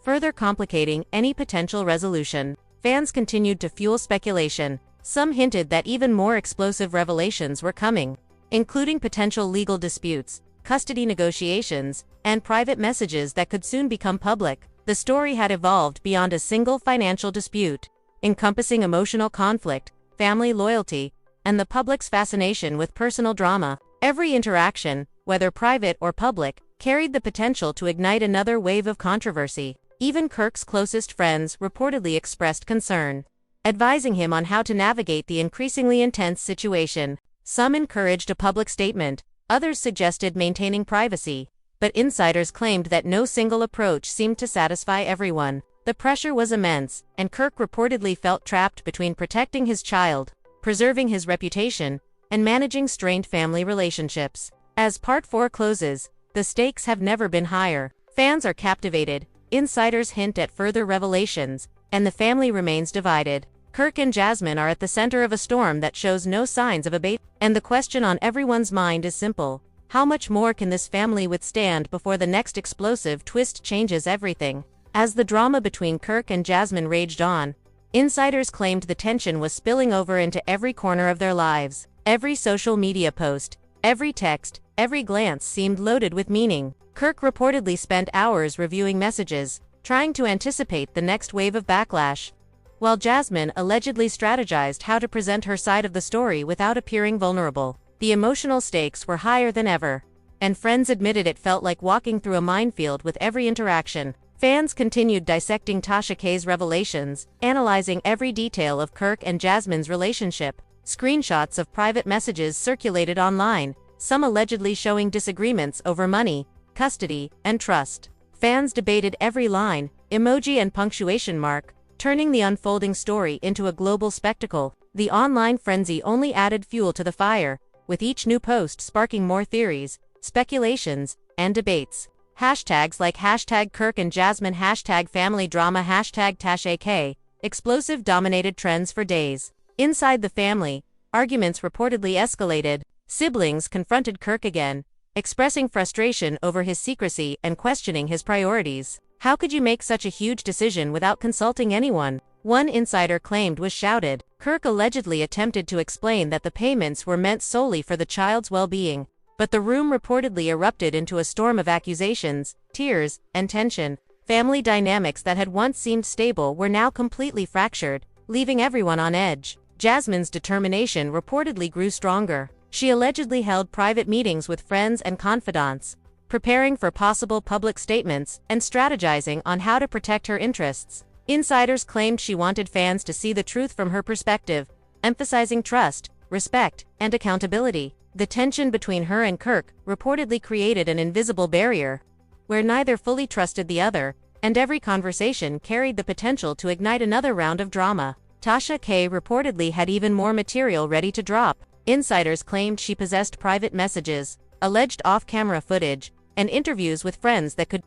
further complicating any potential resolution. Fans continued to fuel speculation. Some hinted that even more explosive revelations were coming, including potential legal disputes, custody negotiations, and private messages that could soon become public. The story had evolved beyond a single financial dispute, encompassing emotional conflict, family loyalty, and the public's fascination with personal drama. Every interaction, whether private or public, carried the potential to ignite another wave of controversy. Even Kirk's closest friends reportedly expressed concern, advising him on how to navigate the increasingly intense situation. Some encouraged a public statement, others suggested maintaining privacy, but insiders claimed that no single approach seemed to satisfy everyone. The pressure was immense, and Kirk reportedly felt trapped between protecting his child, preserving his reputation, and managing strained family relationships. As Part 4 closes, the stakes have never been higher. Fans are captivated, insiders hint at further revelations, and the family remains divided. Kirk and Jasmine are at the center of a storm that shows no signs of abatement, and the question on everyone's mind is simple: how much more can this family withstand before the next explosive twist changes everything? As the drama between Kirk and Jasmine raged on, insiders claimed the tension was spilling over into every corner of their lives. Every social media post, every text, every glance seemed loaded with meaning. Kirk reportedly spent hours reviewing messages, trying to anticipate the next wave of backlash, while Jasmine allegedly strategized how to present her side of the story without appearing vulnerable. The emotional stakes were higher than ever, and friends admitted it felt like walking through a minefield with every interaction. Fans continued dissecting Tasha K's revelations, analyzing every detail of Kirk and Jasmine's relationship. Screenshots of private messages circulated online, some allegedly showing disagreements over money, custody, and trust. Fans debated every line, emoji and punctuation mark, turning the unfolding story into a global spectacle. The online frenzy only added fuel to the fire, with each new post sparking more theories, speculations, and debates. Hashtags like hashtag Kirk and Jasmine, hashtag family drama, hashtag Tasha K, explosive dominated trends for days. Inside the family, arguments reportedly escalated. Siblings confronted Kirk again, expressing frustration over his secrecy and questioning his priorities. How could you make such a huge decision without consulting anyone? One insider claimed was shouted. Kirk allegedly attempted to explain that the payments were meant solely for the child's well-being, but the room reportedly erupted into a storm of accusations, tears, and tension. Family dynamics that had once seemed stable were now completely fractured, leaving everyone on edge. Jasmine's determination reportedly grew stronger. She allegedly held private meetings with friends and confidants, preparing for possible public statements and strategizing on how to protect her interests. Insiders claimed she wanted fans to see the truth from her perspective, emphasizing trust, respect, and accountability. The tension between her and Kirk reportedly created an invisible barrier, where neither fully trusted the other, and every conversation carried the potential to ignite another round of drama. Tasha K reportedly had even more material ready to drop. Insiders claimed she possessed private messages, alleged off-camera footage, and interviews with friends that could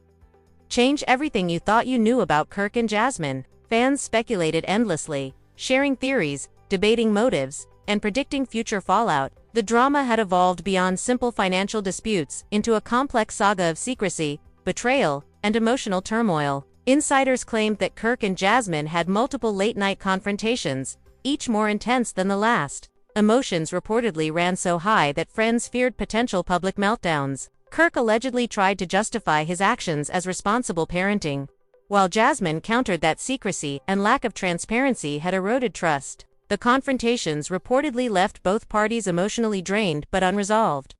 change everything you thought you knew about Kirk and Jasmine. Fans speculated endlessly, sharing theories, debating motives, and predicting future fallout. The drama had evolved beyond simple financial disputes into a complex saga of secrecy, betrayal, and emotional turmoil. Insiders claimed that Kirk and Jasmine had multiple late-night confrontations, each more intense than the last. Emotions reportedly ran so high that friends feared potential public meltdowns. Kirk allegedly tried to justify his actions as responsible parenting, while Jasmine countered that secrecy and lack of transparency had eroded trust. The confrontations reportedly left both parties emotionally drained but unresolved,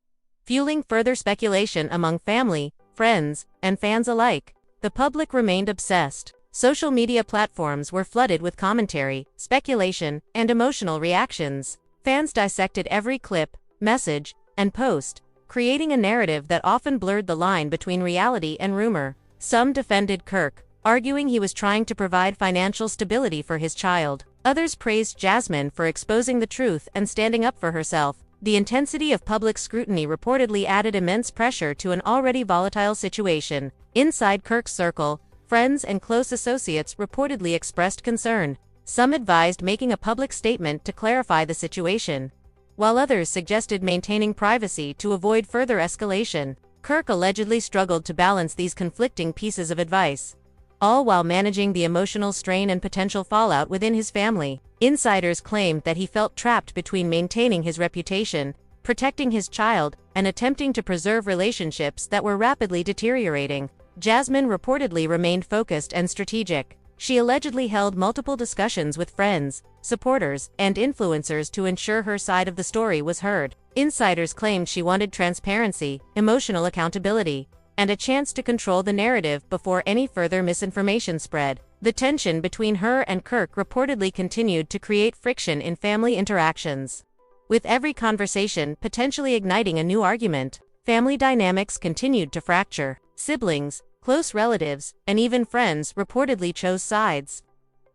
fueling further speculation among family, friends, and fans alike. The public remained obsessed. Social media platforms were flooded with commentary, speculation, and emotional reactions. Fans dissected every clip, message, and post, creating a narrative that often blurred the line between reality and rumor. Some defended Kirk, arguing he was trying to provide financial stability for his child. Others praised Jasmine for exposing the truth and standing up for herself. The intensity of public scrutiny reportedly added immense pressure to an already volatile situation. Inside Kirk's circle, friends and close associates reportedly expressed concern. Some advised making a public statement to clarify the situation, while others suggested maintaining privacy to avoid further escalation. Kirk allegedly struggled to balance these conflicting pieces of advice, all while managing the emotional strain and potential fallout within his family. Insiders claimed that he felt trapped between maintaining his reputation, protecting his child, and attempting to preserve relationships that were rapidly deteriorating. Jasmine reportedly remained focused and strategic. She allegedly held multiple discussions with friends, supporters, and influencers to ensure her side of the story was heard. Insiders claimed she wanted transparency, emotional accountability, and a chance to control the narrative before any further misinformation spread. The tension between her and Kirk reportedly continued to create friction in family interactions, with every conversation potentially igniting a new argument. Family dynamics continued to fracture. Siblings, close relatives, and even friends reportedly chose sides,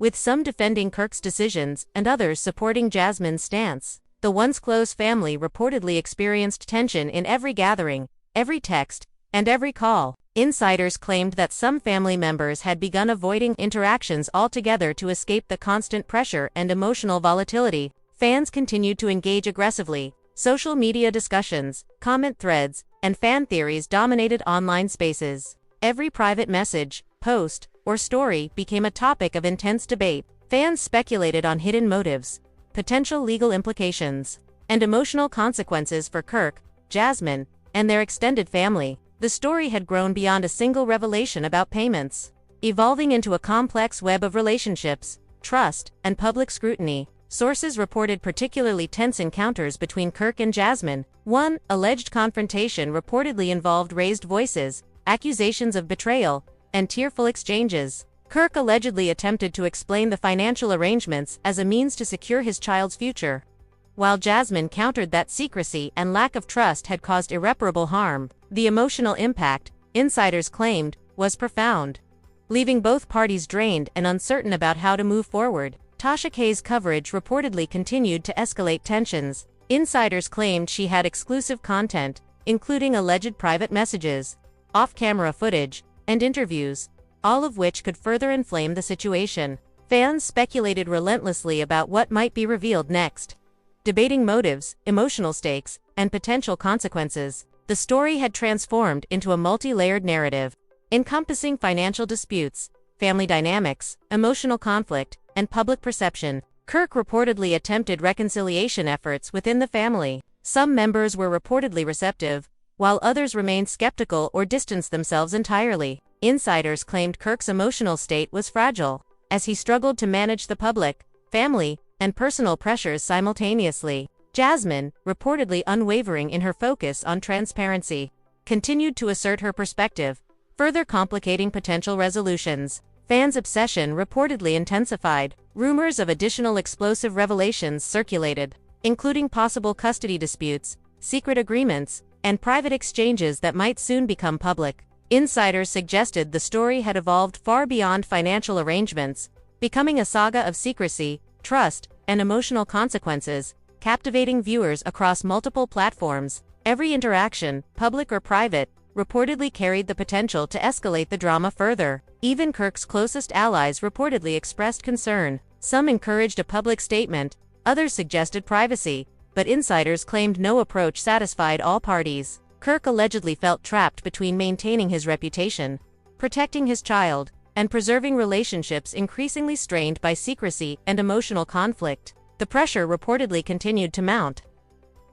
with some defending Kirk's decisions and others supporting Jasmine's stance. The once close family reportedly experienced tension in every gathering, every text, and every call. Insiders claimed that some family members had begun avoiding interactions altogether to escape the constant pressure and emotional volatility. Fans continued to engage aggressively. Social media discussions, comment threads, and fan theories dominated online spaces. Every private message, post, or story became a topic of intense debate. Fans speculated on hidden motives, potential legal implications, and emotional consequences for Kirk, Jasmine, and their extended family. The story had grown beyond a single revelation about payments, evolving into a complex web of relationships, trust, and public scrutiny. Sources reported particularly tense encounters between Kirk and Jasmine. One alleged confrontation reportedly involved raised voices, accusations of betrayal, and tearful exchanges. Kirk allegedly attempted to explain the financial arrangements as a means to secure his child's future, while Jasmine countered that secrecy and lack of trust had caused irreparable harm. The emotional impact, insiders claimed, was profound, leaving both parties drained and uncertain about how to move forward. Tasha K's coverage reportedly continued to escalate tensions. Insiders claimed she had exclusive content, including alleged private messages, off-camera footage, and interviews, all of which could further inflame the situation. Fans speculated relentlessly about what might be revealed next, debating motives, emotional stakes, and potential consequences. The story had transformed into a multi-layered narrative, encompassing financial disputes, family dynamics, emotional conflict, and public perception. Kirk reportedly attempted reconciliation efforts within the family. Some members were reportedly receptive, while others remained skeptical or distanced themselves entirely. Insiders claimed Kirk's emotional state was fragile, as he struggled to manage the public, family, and personal pressures simultaneously. Jasmine, reportedly unwavering in her focus on transparency, continued to assert her perspective, further complicating potential resolutions. Fans' obsession reportedly intensified. Rumors of additional explosive revelations circulated, including possible custody disputes, secret agreements, and private exchanges that might soon become public. Insiders suggested the story had evolved far beyond financial arrangements, becoming a saga of secrecy, trust, and emotional consequences, captivating viewers across multiple platforms. Every interaction, public or private, reportedly carried the potential to escalate the drama further. Even Kirk's closest allies reportedly expressed concern. Some encouraged a public statement, others suggested privacy, but insiders claimed no approach satisfied all parties. Kirk allegedly felt trapped between maintaining his reputation, protecting his child, and preserving relationships increasingly strained by secrecy and emotional conflict. The pressure reportedly continued to mount,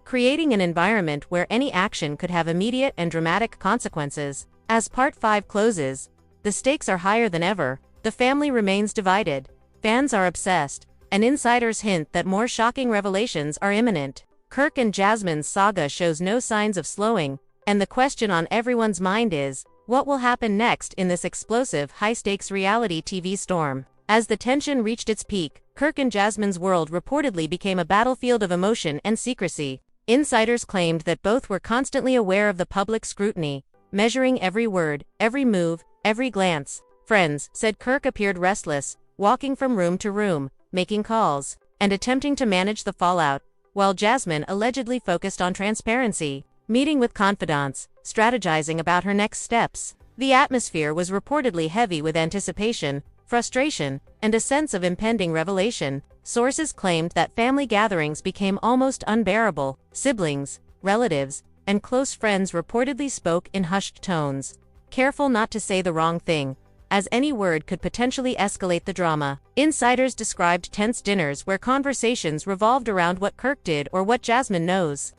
creating an environment where any action could have immediate and dramatic consequences. As Part 5 closes, the stakes are higher than ever. The family remains divided, fans are obsessed, and insiders hint that more shocking revelations are imminent. Kirk and Jasmine's saga shows no signs of slowing, and the question on everyone's mind is, what will happen next in this explosive, high-stakes reality TV storm? As the tension reached its peak, Kirk and Jasmine's world reportedly became a battlefield of emotion and secrecy. Insiders claimed that both were constantly aware of the public scrutiny, measuring every word, every move, every glance. Friends said Kirk appeared restless, walking from room to room, making calls, and attempting to manage the fallout, while Jasmine allegedly focused on transparency, meeting with confidants, strategizing about her next steps. The atmosphere was reportedly heavy with anticipation, frustration, and a sense of impending revelation. Sources claimed that family gatherings became almost unbearable. Siblings, relatives, and close friends reportedly spoke in hushed tones, careful not to say the wrong thing, as any word could potentially escalate the drama. Insiders described tense dinners where conversations revolved around what Kirk did or what Jasmine knows,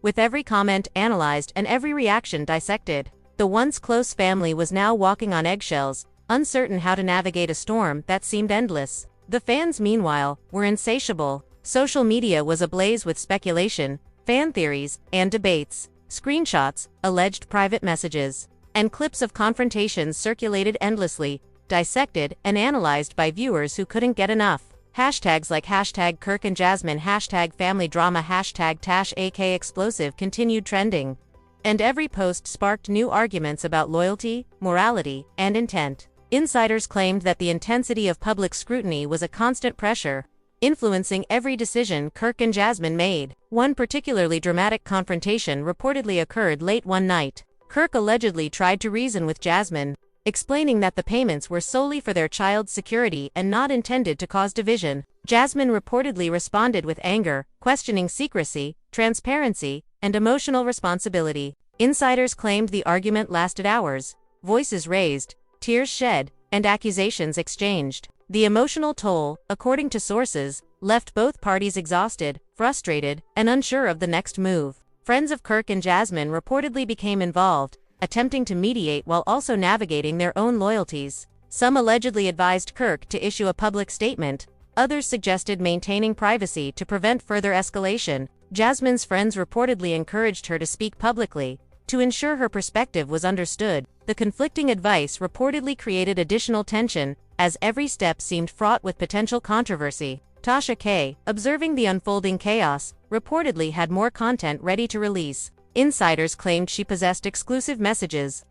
with every comment analyzed and every reaction dissected. The once close family was now walking on eggshells, uncertain how to navigate a storm that seemed endless. The fans, meanwhile, were insatiable. Social media was ablaze with speculation, fan theories, and debates. Screenshots, alleged private messages, and clips of confrontations circulated endlessly, dissected and analyzed by viewers who couldn't get enough. Hashtags like hashtag Kirk and Jasmine, hashtag family drama, hashtag Tasha K explosive continued trending. And every post sparked new arguments about loyalty, morality, and intent. Insiders claimed that the intensity of public scrutiny was a constant pressure, influencing every decision Kirk and Jasmine made. One particularly dramatic confrontation reportedly occurred late one night. Kirk allegedly tried to reason with Jasmine, explaining that the payments were solely for their child's security and not intended to cause division. Jasmine reportedly responded with anger, questioning secrecy, transparency, and emotional responsibility. Insiders claimed the argument lasted hours, voices raised, tears shed, and accusations exchanged. The emotional toll, according to sources, left both parties exhausted, frustrated, and unsure of the next move. Friends of Kirk and Jasmine reportedly became involved, attempting to mediate while also navigating their own loyalties. Some allegedly advised Kirk to issue a public statement, others suggested maintaining privacy to prevent further escalation. Jasmine's friends reportedly encouraged her to speak publicly, to ensure her perspective was understood. The conflicting advice reportedly created additional tension, as every step seemed fraught with potential controversy. Tasha K, observing the unfolding chaos, reportedly had more content ready to release. Insiders claimed she possessed exclusive messages,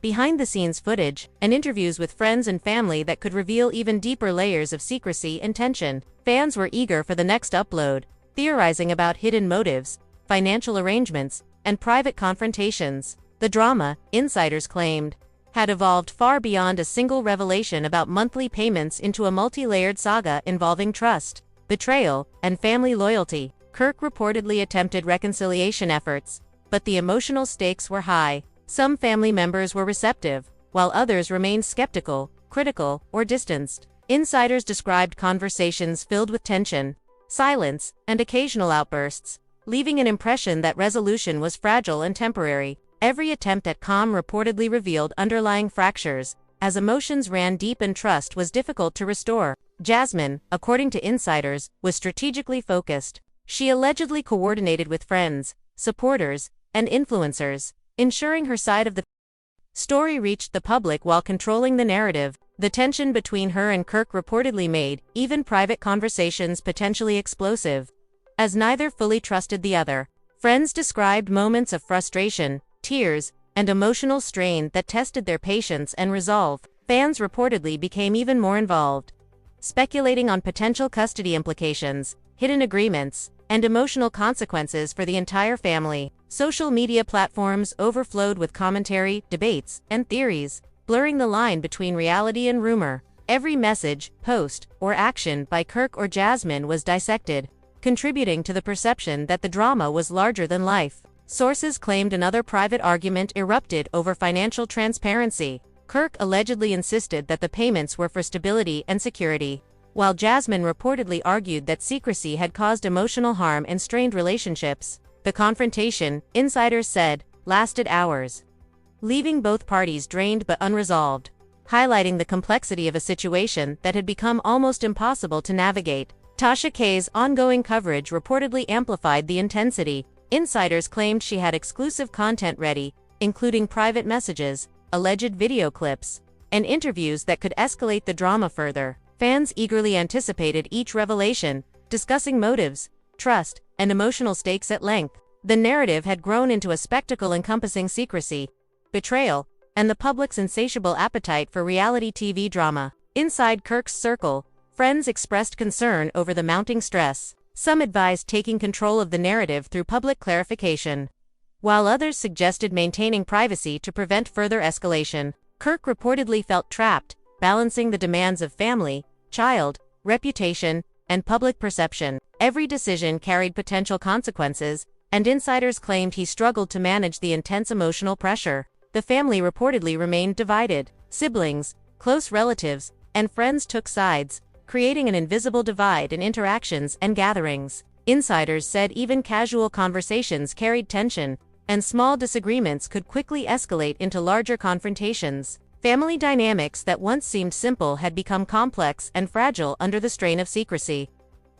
behind-the-scenes footage, and interviews with friends and family that could reveal even deeper layers of secrecy and tension. Fans were eager for the next upload, theorizing about hidden motives, financial arrangements, and private confrontations. The drama, insiders claimed, had evolved far beyond a single revelation about monthly payments into a multi-layered saga involving trust, betrayal, and family loyalty. Kirk reportedly attempted reconciliation efforts, but the emotional stakes were high. Some family members were receptive, while others remained skeptical, critical, or distanced. Insiders described conversations filled with tension, silence, and occasional outbursts, leaving an impression that resolution was fragile and temporary. Every attempt at calm reportedly revealed underlying fractures, as emotions ran deep and trust was difficult to restore. Jasmine, according to insiders, was strategically focused. She allegedly coordinated with friends, supporters, and influencers, ensuring her side of the story reached the public while controlling the narrative. The tension between her and Kirk reportedly made even private conversations potentially explosive, as neither fully trusted the other. Friends described moments of frustration, tears, and emotional strain that tested their patience and resolve. Fans reportedly became even more involved, speculating on potential custody implications, hidden agreements, and emotional consequences for the entire family. Social media platforms overflowed with commentary, debates, and theories, blurring the line between reality and rumor. Every message, post, or action by Kirk or Jasmine was dissected, contributing to the perception that the drama was larger than life. Sources claimed another private argument erupted over financial transparency. Kirk allegedly insisted that the payments were for stability and security, while Jasmine reportedly argued that secrecy had caused emotional harm and strained relationships. The confrontation, insiders said, lasted hours, leaving both parties drained but unresolved, highlighting the complexity of a situation that had become almost impossible to navigate. Tasha K's ongoing coverage reportedly amplified the intensity. Insiders claimed she had exclusive content ready, including private messages, alleged video clips, and interviews that could escalate the drama further. Fans eagerly anticipated each revelation, discussing motives, trust, and emotional stakes at length. The narrative had grown into a spectacle encompassing secrecy, betrayal, and the public's insatiable appetite for reality TV drama. Inside Kirk's circle, friends expressed concern over the mounting stress. Some advised taking control of the narrative through public clarification, while others suggested maintaining privacy to prevent further escalation. Kirk reportedly felt trapped, balancing the demands of family, child, reputation, and public perception. Every decision carried potential consequences, and insiders claimed he struggled to manage the intense emotional pressure. The family reportedly remained divided. Siblings, close relatives, and friends took sides, creating an invisible divide in interactions and gatherings. Insiders said even casual conversations carried tension, and small disagreements could quickly escalate into larger confrontations. Family dynamics that once seemed simple had become complex and fragile under the strain of secrecy,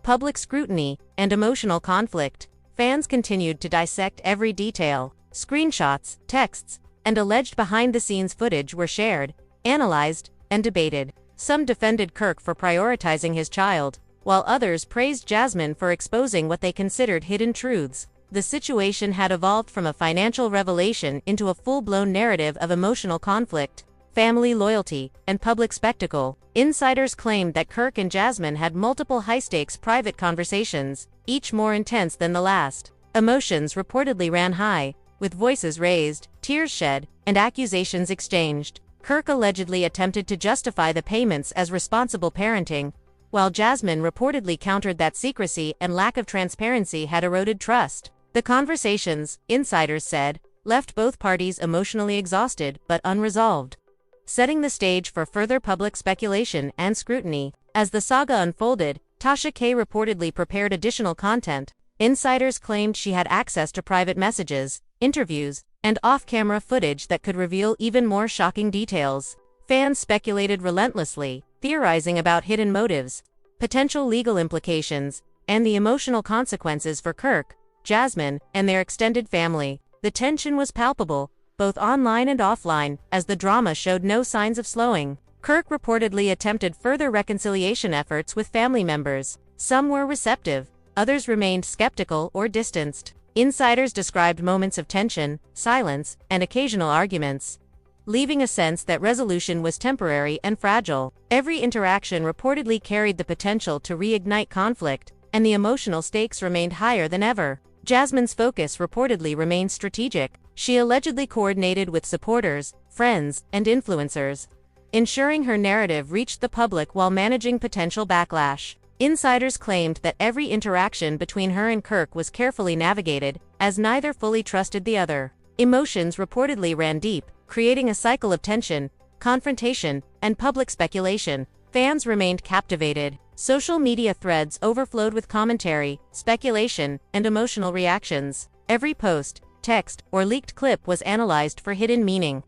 public scrutiny, and emotional conflict. Fans continued to dissect every detail. Screenshots, texts, and alleged behind-the-scenes footage were shared, analyzed, and debated. Some defended Kirk for prioritizing his child, while others praised Jasmine for exposing what they considered hidden truths. The situation had evolved from a financial revelation into a full-blown narrative of emotional conflict, family loyalty, and public spectacle. Insiders claimed that Kirk and Jasmine had multiple high-stakes private conversations, each more intense than the last. Emotions reportedly ran high, with voices raised, tears shed, and accusations exchanged. Kirk allegedly attempted to justify the payments as responsible parenting, while Jasmine reportedly countered that secrecy and lack of transparency had eroded trust. The conversations, insiders said, left both parties emotionally exhausted but unresolved, setting the stage for further public speculation and scrutiny. As the saga unfolded, Tasha K reportedly prepared additional content. Insiders claimed she had access to private messages, interviews, and off-camera footage that could reveal even more shocking details. Fans speculated relentlessly, theorizing about hidden motives, potential legal implications, and the emotional consequences for Kirk, Jasmine, and their extended family. The tension was palpable, both online and offline, as the drama showed no signs of slowing. Kirk reportedly attempted further reconciliation efforts with family members. Some were receptive, others remained skeptical or distanced. Insiders described moments of tension, silence, and occasional arguments, leaving a sense that resolution was temporary and fragile. Every interaction reportedly carried the potential to reignite conflict, and the emotional stakes remained higher than ever. Jasmine's focus reportedly remained strategic. She allegedly coordinated with supporters, friends, and influencers, ensuring her narrative reached the public while managing potential backlash. Insiders claimed that every interaction between her and Kirk was carefully navigated, as neither fully trusted the other. Emotions reportedly ran deep, creating a cycle of tension, confrontation, and public speculation. Fans remained captivated. Social media threads overflowed with commentary, speculation, and emotional reactions. Every post, text, or leaked clip was analyzed for hidden meaning,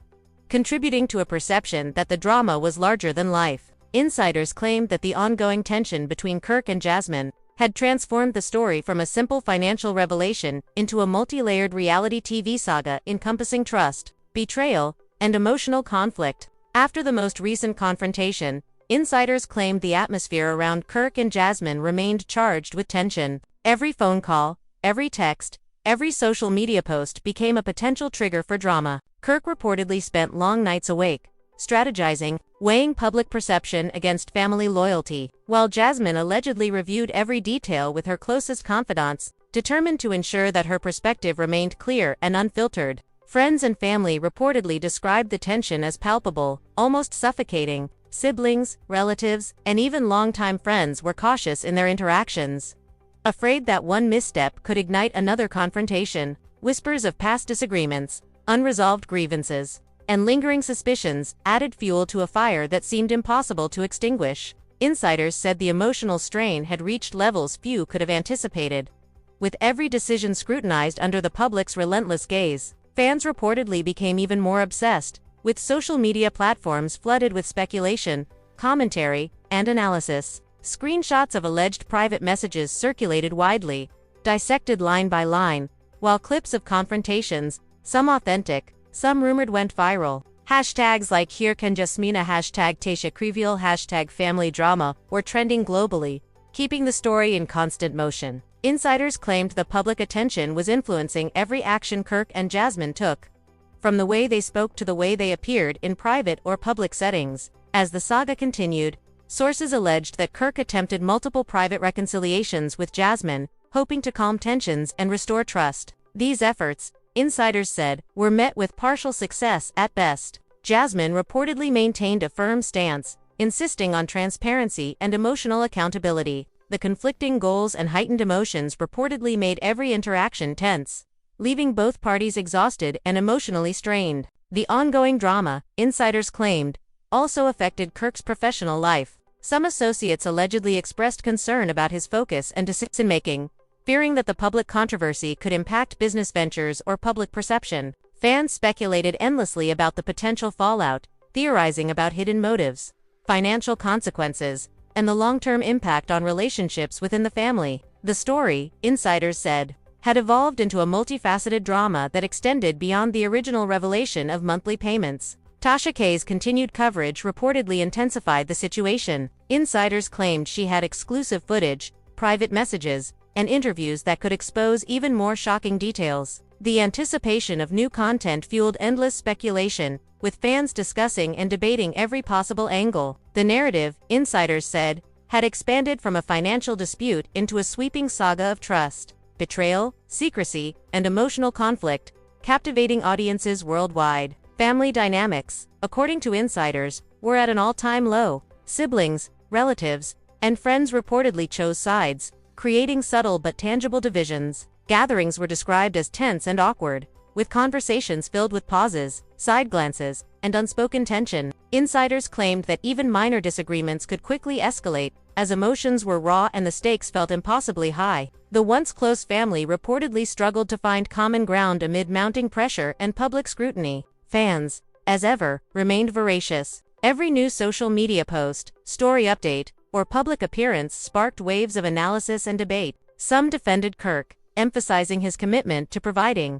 contributing to a perception that the drama was larger than life. Insiders claimed that the ongoing tension between Kirk and Jasmine had transformed the story from a simple financial revelation into a multi-layered reality TV saga encompassing trust, betrayal, and emotional conflict. After the most recent confrontation, insiders claimed the atmosphere around Kirk and Jasmine remained charged with tension. Every phone call, every text, every social media post became a potential trigger for drama. Kirk reportedly spent long nights awake, strategizing, weighing public perception against family loyalty, while Jasmine allegedly reviewed every detail with her closest confidants, determined to ensure that her perspective remained clear and unfiltered. Friends and family reportedly described the tension as palpable, almost suffocating. Siblings, relatives, and even longtime friends were cautious in their interactions, afraid that one misstep could ignite another confrontation. Whispers of past disagreements, unresolved grievances, and lingering suspicions added fuel to a fire that seemed impossible to extinguish. Insiders said the emotional strain had reached levels few could have anticipated. With every decision scrutinized under the public's relentless gaze, fans reportedly became even more obsessed, with social media platforms flooded with speculation, commentary, and analysis. Screenshots of alleged private messages circulated widely, dissected line by line, while clips of confrontations, some authentic, some rumored, went viral. Hashtags like Kirk and Jasmine, hashtag Tasha K, hashtag family drama, were trending globally, keeping the story in constant motion. Insiders claimed the public attention was influencing every action Kirk and Jasmine took, from the way they spoke to the way they appeared in private or public settings. As the saga continued, sources alleged that Kirk attempted multiple private reconciliations with Jasmine, hoping to calm tensions and restore trust. These efforts, insiders said, were met with partial success at best. Jasmine reportedly maintained a firm stance, insisting on transparency and emotional accountability. The conflicting goals and heightened emotions reportedly made every interaction tense, leaving both parties exhausted and emotionally strained. The ongoing drama, insiders claimed, also affected Kirk's professional life. Some associates allegedly expressed concern about his focus and decision-making, fearing that the public controversy could impact business ventures or public perception. Fans speculated endlessly about the potential fallout, theorizing about hidden motives, financial consequences, and the long-term impact on relationships within the family. The story, insiders said, had evolved into a multifaceted drama that extended beyond the original revelation of monthly payments. Tasha K's continued coverage reportedly intensified the situation. Insiders claimed she had exclusive footage, private messages, and interviews that could expose even more shocking details. The anticipation of new content fueled endless speculation, with fans discussing and debating every possible angle. The narrative, insiders said, had expanded from a financial dispute into a sweeping saga of trust, betrayal, secrecy, and emotional conflict, captivating audiences worldwide. Family dynamics, according to insiders, were at an all-time low. Siblings, relatives, and friends reportedly chose sides, creating subtle but tangible divisions. Gatherings were described as tense and awkward, with conversations filled with pauses, side glances, and unspoken tension. Insiders claimed that even minor disagreements could quickly escalate, as emotions were raw and the stakes felt impossibly high. The once close family reportedly struggled to find common ground amid mounting pressure and public scrutiny. Fans, as ever, remained voracious. Every new social media post, story update, or public appearance sparked waves of analysis and debate. Some defended Kirk, emphasizing his commitment to providing.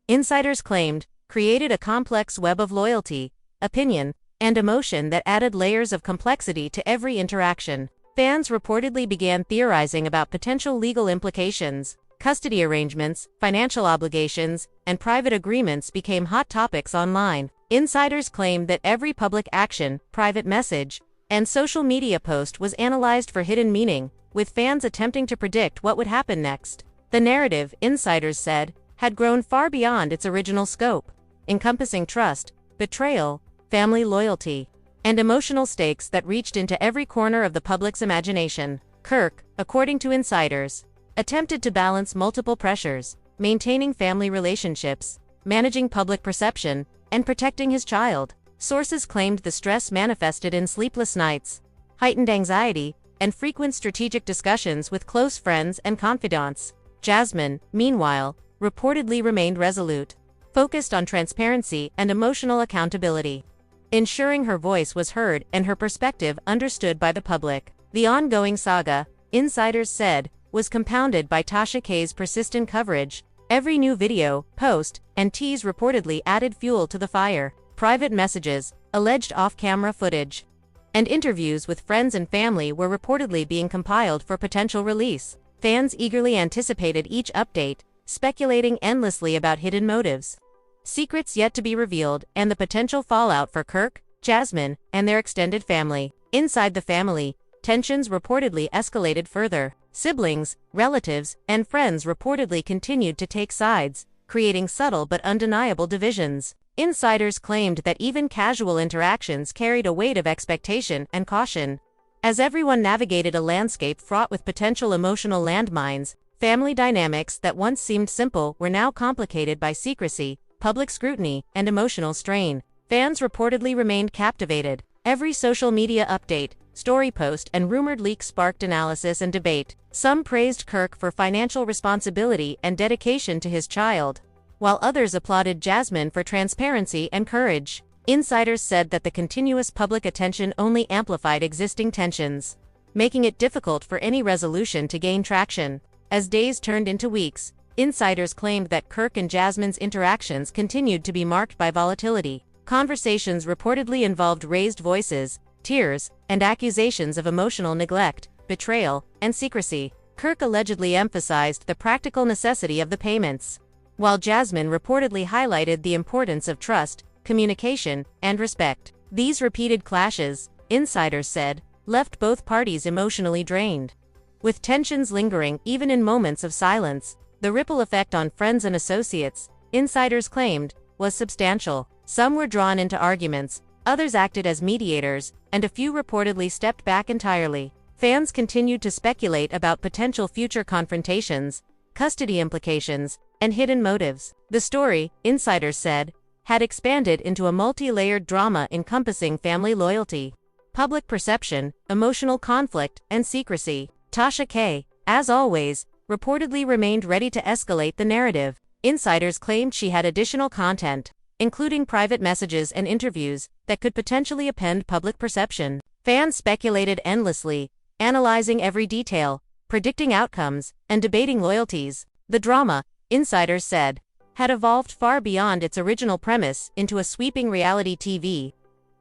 Insiders claimed, created a complex web of loyalty, opinion, and emotion that added layers of complexity to every interaction. Fans reportedly began theorizing about potential legal implications. Custody arrangements, financial obligations, and private agreements became hot topics online. Insiders claimed that every public action, private message, and social media post was analyzed for hidden meaning, with fans attempting to predict what would happen next. The narrative, insiders said, had grown far beyond its original scope, encompassing trust, betrayal, family loyalty, and emotional stakes that reached into every corner of the public's imagination. Kirk, according to insiders, attempted to balance multiple pressures, maintaining family relationships, managing public perception, and protecting his child. Sources claimed the stress manifested in sleepless nights, heightened anxiety, and frequent strategic discussions with close friends and confidants. Jasmine, meanwhile, reportedly remained resolute, focused on transparency and emotional accountability, ensuring her voice was heard and her perspective understood by the public. The ongoing saga, insiders said, was compounded by Tasha K's persistent coverage. Every new video, post, and tease reportedly added fuel to the fire. Private messages, alleged off-camera footage, and interviews with friends and family were reportedly being compiled for potential release. Fans eagerly anticipated each update, speculating endlessly about hidden motives, secrets yet to be revealed, and the potential fallout for Kirk, Jasmine, and their extended family. Inside the family, tensions reportedly escalated further. Siblings, relatives, and friends reportedly continued to take sides, creating subtle but undeniable divisions. Insiders claimed that even casual interactions carried a weight of expectation and caution. As everyone navigated a landscape fraught with potential emotional landmines, family dynamics that once seemed simple were now complicated by secrecy, public scrutiny, and emotional strain. Fans reportedly remained captivated. Every social media update, story post, and rumored leak sparked analysis and debate. Some praised Kirk for financial responsibility and dedication to his child, while others applauded Jasmine for transparency and courage. Insiders said that the continuous public attention only amplified existing tensions, making it difficult for any resolution to gain traction. As days turned into weeks, insiders claimed that Kirk and Jasmine's interactions continued to be marked by volatility. Conversations reportedly involved raised voices, tears, and accusations of emotional neglect, betrayal, and secrecy. Kirk allegedly emphasized the practical necessity of the payments, while Jasmine reportedly highlighted the importance of trust, communication, and respect. These repeated clashes, insiders said, left both parties emotionally drained. With tensions lingering even in moments of silence, the ripple effect on friends and associates, insiders claimed, was substantial. Some were drawn into arguments, others acted as mediators, and a few reportedly stepped back entirely. Fans continued to speculate about potential future confrontations, custody implications, and hidden motives. The story, insiders said, had expanded into a multi-layered drama encompassing family loyalty, public perception, emotional conflict, and secrecy. Tasha K, as always, reportedly remained ready to escalate the narrative. Insiders claimed she had additional content, including private messages and interviews, that could potentially upend public perception. Fans speculated endlessly, analyzing every detail, predicting outcomes, and debating loyalties. The drama, insiders said, had evolved far beyond its original premise into a sweeping reality TV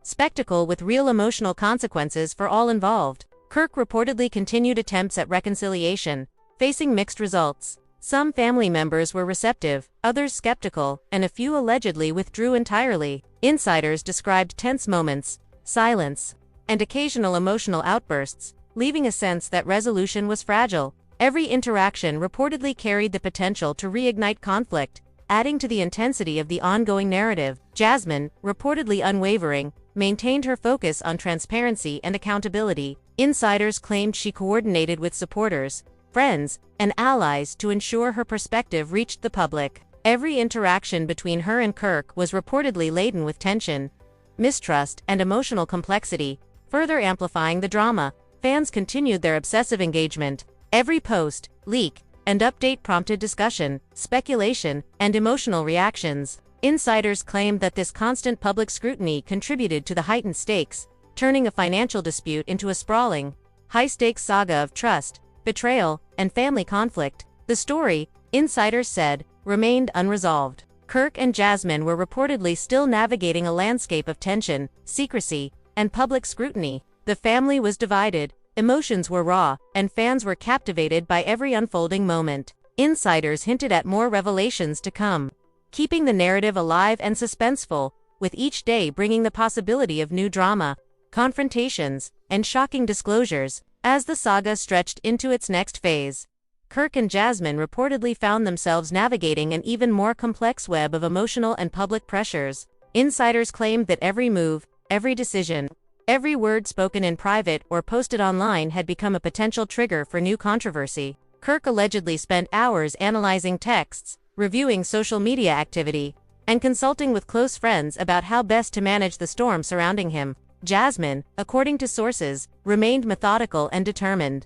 spectacle with real emotional consequences for all involved. Kirk reportedly continued attempts at reconciliation, facing mixed results. Some family members were receptive, others skeptical, and a few allegedly withdrew entirely. Insiders described tense moments, silence, and occasional emotional outbursts, leaving a sense that resolution was fragile. Every interaction reportedly carried the potential to reignite conflict, adding to the intensity of the ongoing narrative. Jasmine, reportedly unwavering, maintained her focus on transparency and accountability. Insiders claimed she coordinated with supporters, friends, and allies to ensure her perspective reached the public. Every interaction between her and Kirk was reportedly laden with tension, mistrust, and emotional complexity, further amplifying the drama. Fans continued their obsessive engagement. Every post, leak, and update prompted discussion, speculation, and emotional reactions. Insiders claimed that this constant public scrutiny contributed to the heightened stakes, turning a financial dispute into a sprawling, high-stakes saga of trust, betrayal, and family conflict. The story, insiders said, remained unresolved. Kirk and Jasmine were reportedly still navigating a landscape of tension, secrecy, and public scrutiny. The family was divided, emotions were raw, and fans were captivated by every unfolding moment. Insiders hinted at more revelations to come, keeping the narrative alive and suspenseful, with each day bringing the possibility of new drama, confrontations, and shocking disclosures. As the saga stretched into its next phase, Kirk and Jasmine reportedly found themselves navigating an even more complex web of emotional and public pressures. Insiders claimed that every move, every decision, every word spoken in private or posted online had become a potential trigger for new controversy. Kirk allegedly spent hours analyzing texts, reviewing social media activity, and consulting with close friends about how best to manage the storm surrounding him. Jasmine, according to sources, remained methodical and determined,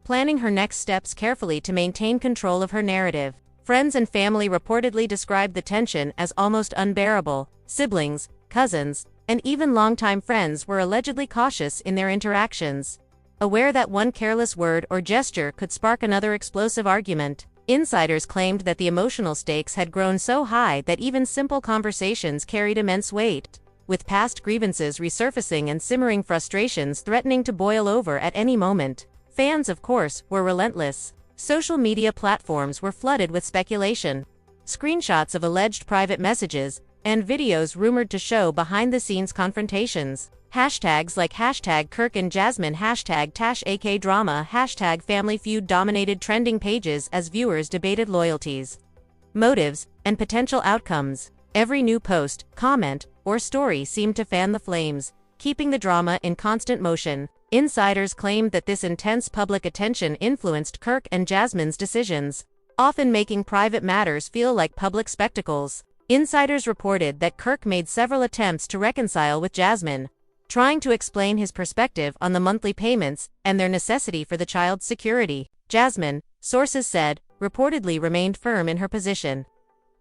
planning her next steps carefully to maintain control of her narrative. Friends and family reportedly described the tension as almost unbearable. Siblings, cousins, and even longtime friends were allegedly cautious in their interactions, aware that one careless word or gesture could spark another explosive argument. Insiders claimed that the emotional stakes had grown so high that even simple conversations carried immense weight, with past grievances resurfacing and simmering frustrations threatening to boil over at any moment. Fans, of course, were relentless. Social media platforms were flooded with speculation, screenshots of alleged private messages, and videos rumored to show behind-the-scenes confrontations. Hashtags like hashtag Kirk and Jasmine, hashtag Tasha K drama, hashtag Family Feud dominated trending pages as viewers debated loyalties, motives, and potential outcomes. Every new post, comment, or story seemed to fan the flames, keeping the drama in constant motion. Insiders claimed that this intense public attention influenced Kirk and Jasmine's decisions, often making private matters feel like public spectacles. Insiders reported that Kirk made several attempts to reconcile with Jasmine, trying to explain his perspective on the monthly payments and their necessity for the child's security. Jasmine, sources said, reportedly remained firm in her position,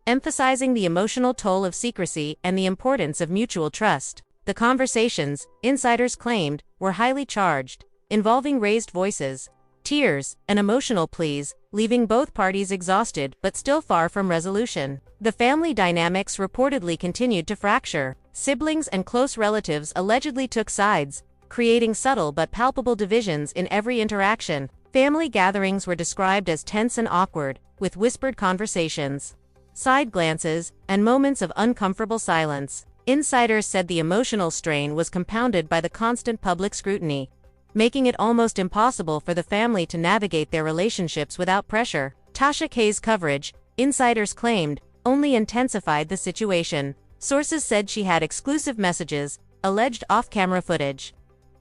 emphasizing the emotional toll of secrecy and the importance of mutual trust. The conversations, insiders claimed, were highly charged, involving raised voices, tears, and emotional pleas, leaving both parties exhausted but still far from resolution. The family dynamics reportedly continued to fracture. Siblings and close relatives allegedly took sides, creating subtle but palpable divisions in every interaction. Family gatherings were described as tense and awkward, with whispered conversations, side glances, and moments of uncomfortable silence. Insiders said the emotional strain was compounded by the constant public scrutiny, making it almost impossible for the family to navigate their relationships without pressure. Tasha K's coverage, insiders claimed, only intensified the situation. Sources said she had exclusive messages, alleged off-camera footage,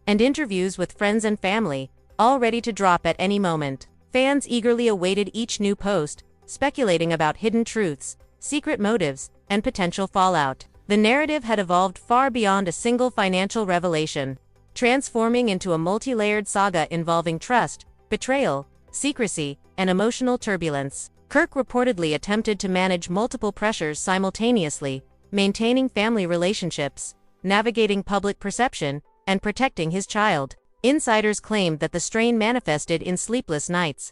and interviews with friends and family, all ready to drop at any moment. Fans eagerly awaited each new post, speculating about hidden truths, secret motives, and potential fallout. The narrative had evolved far beyond a single financial revelation, transforming into a multi-layered saga involving trust, betrayal, secrecy, and emotional turbulence. Kirk reportedly attempted to manage multiple pressures simultaneously, maintaining family relationships, navigating public perception, and protecting his child. Insiders claimed that the strain manifested in sleepless nights,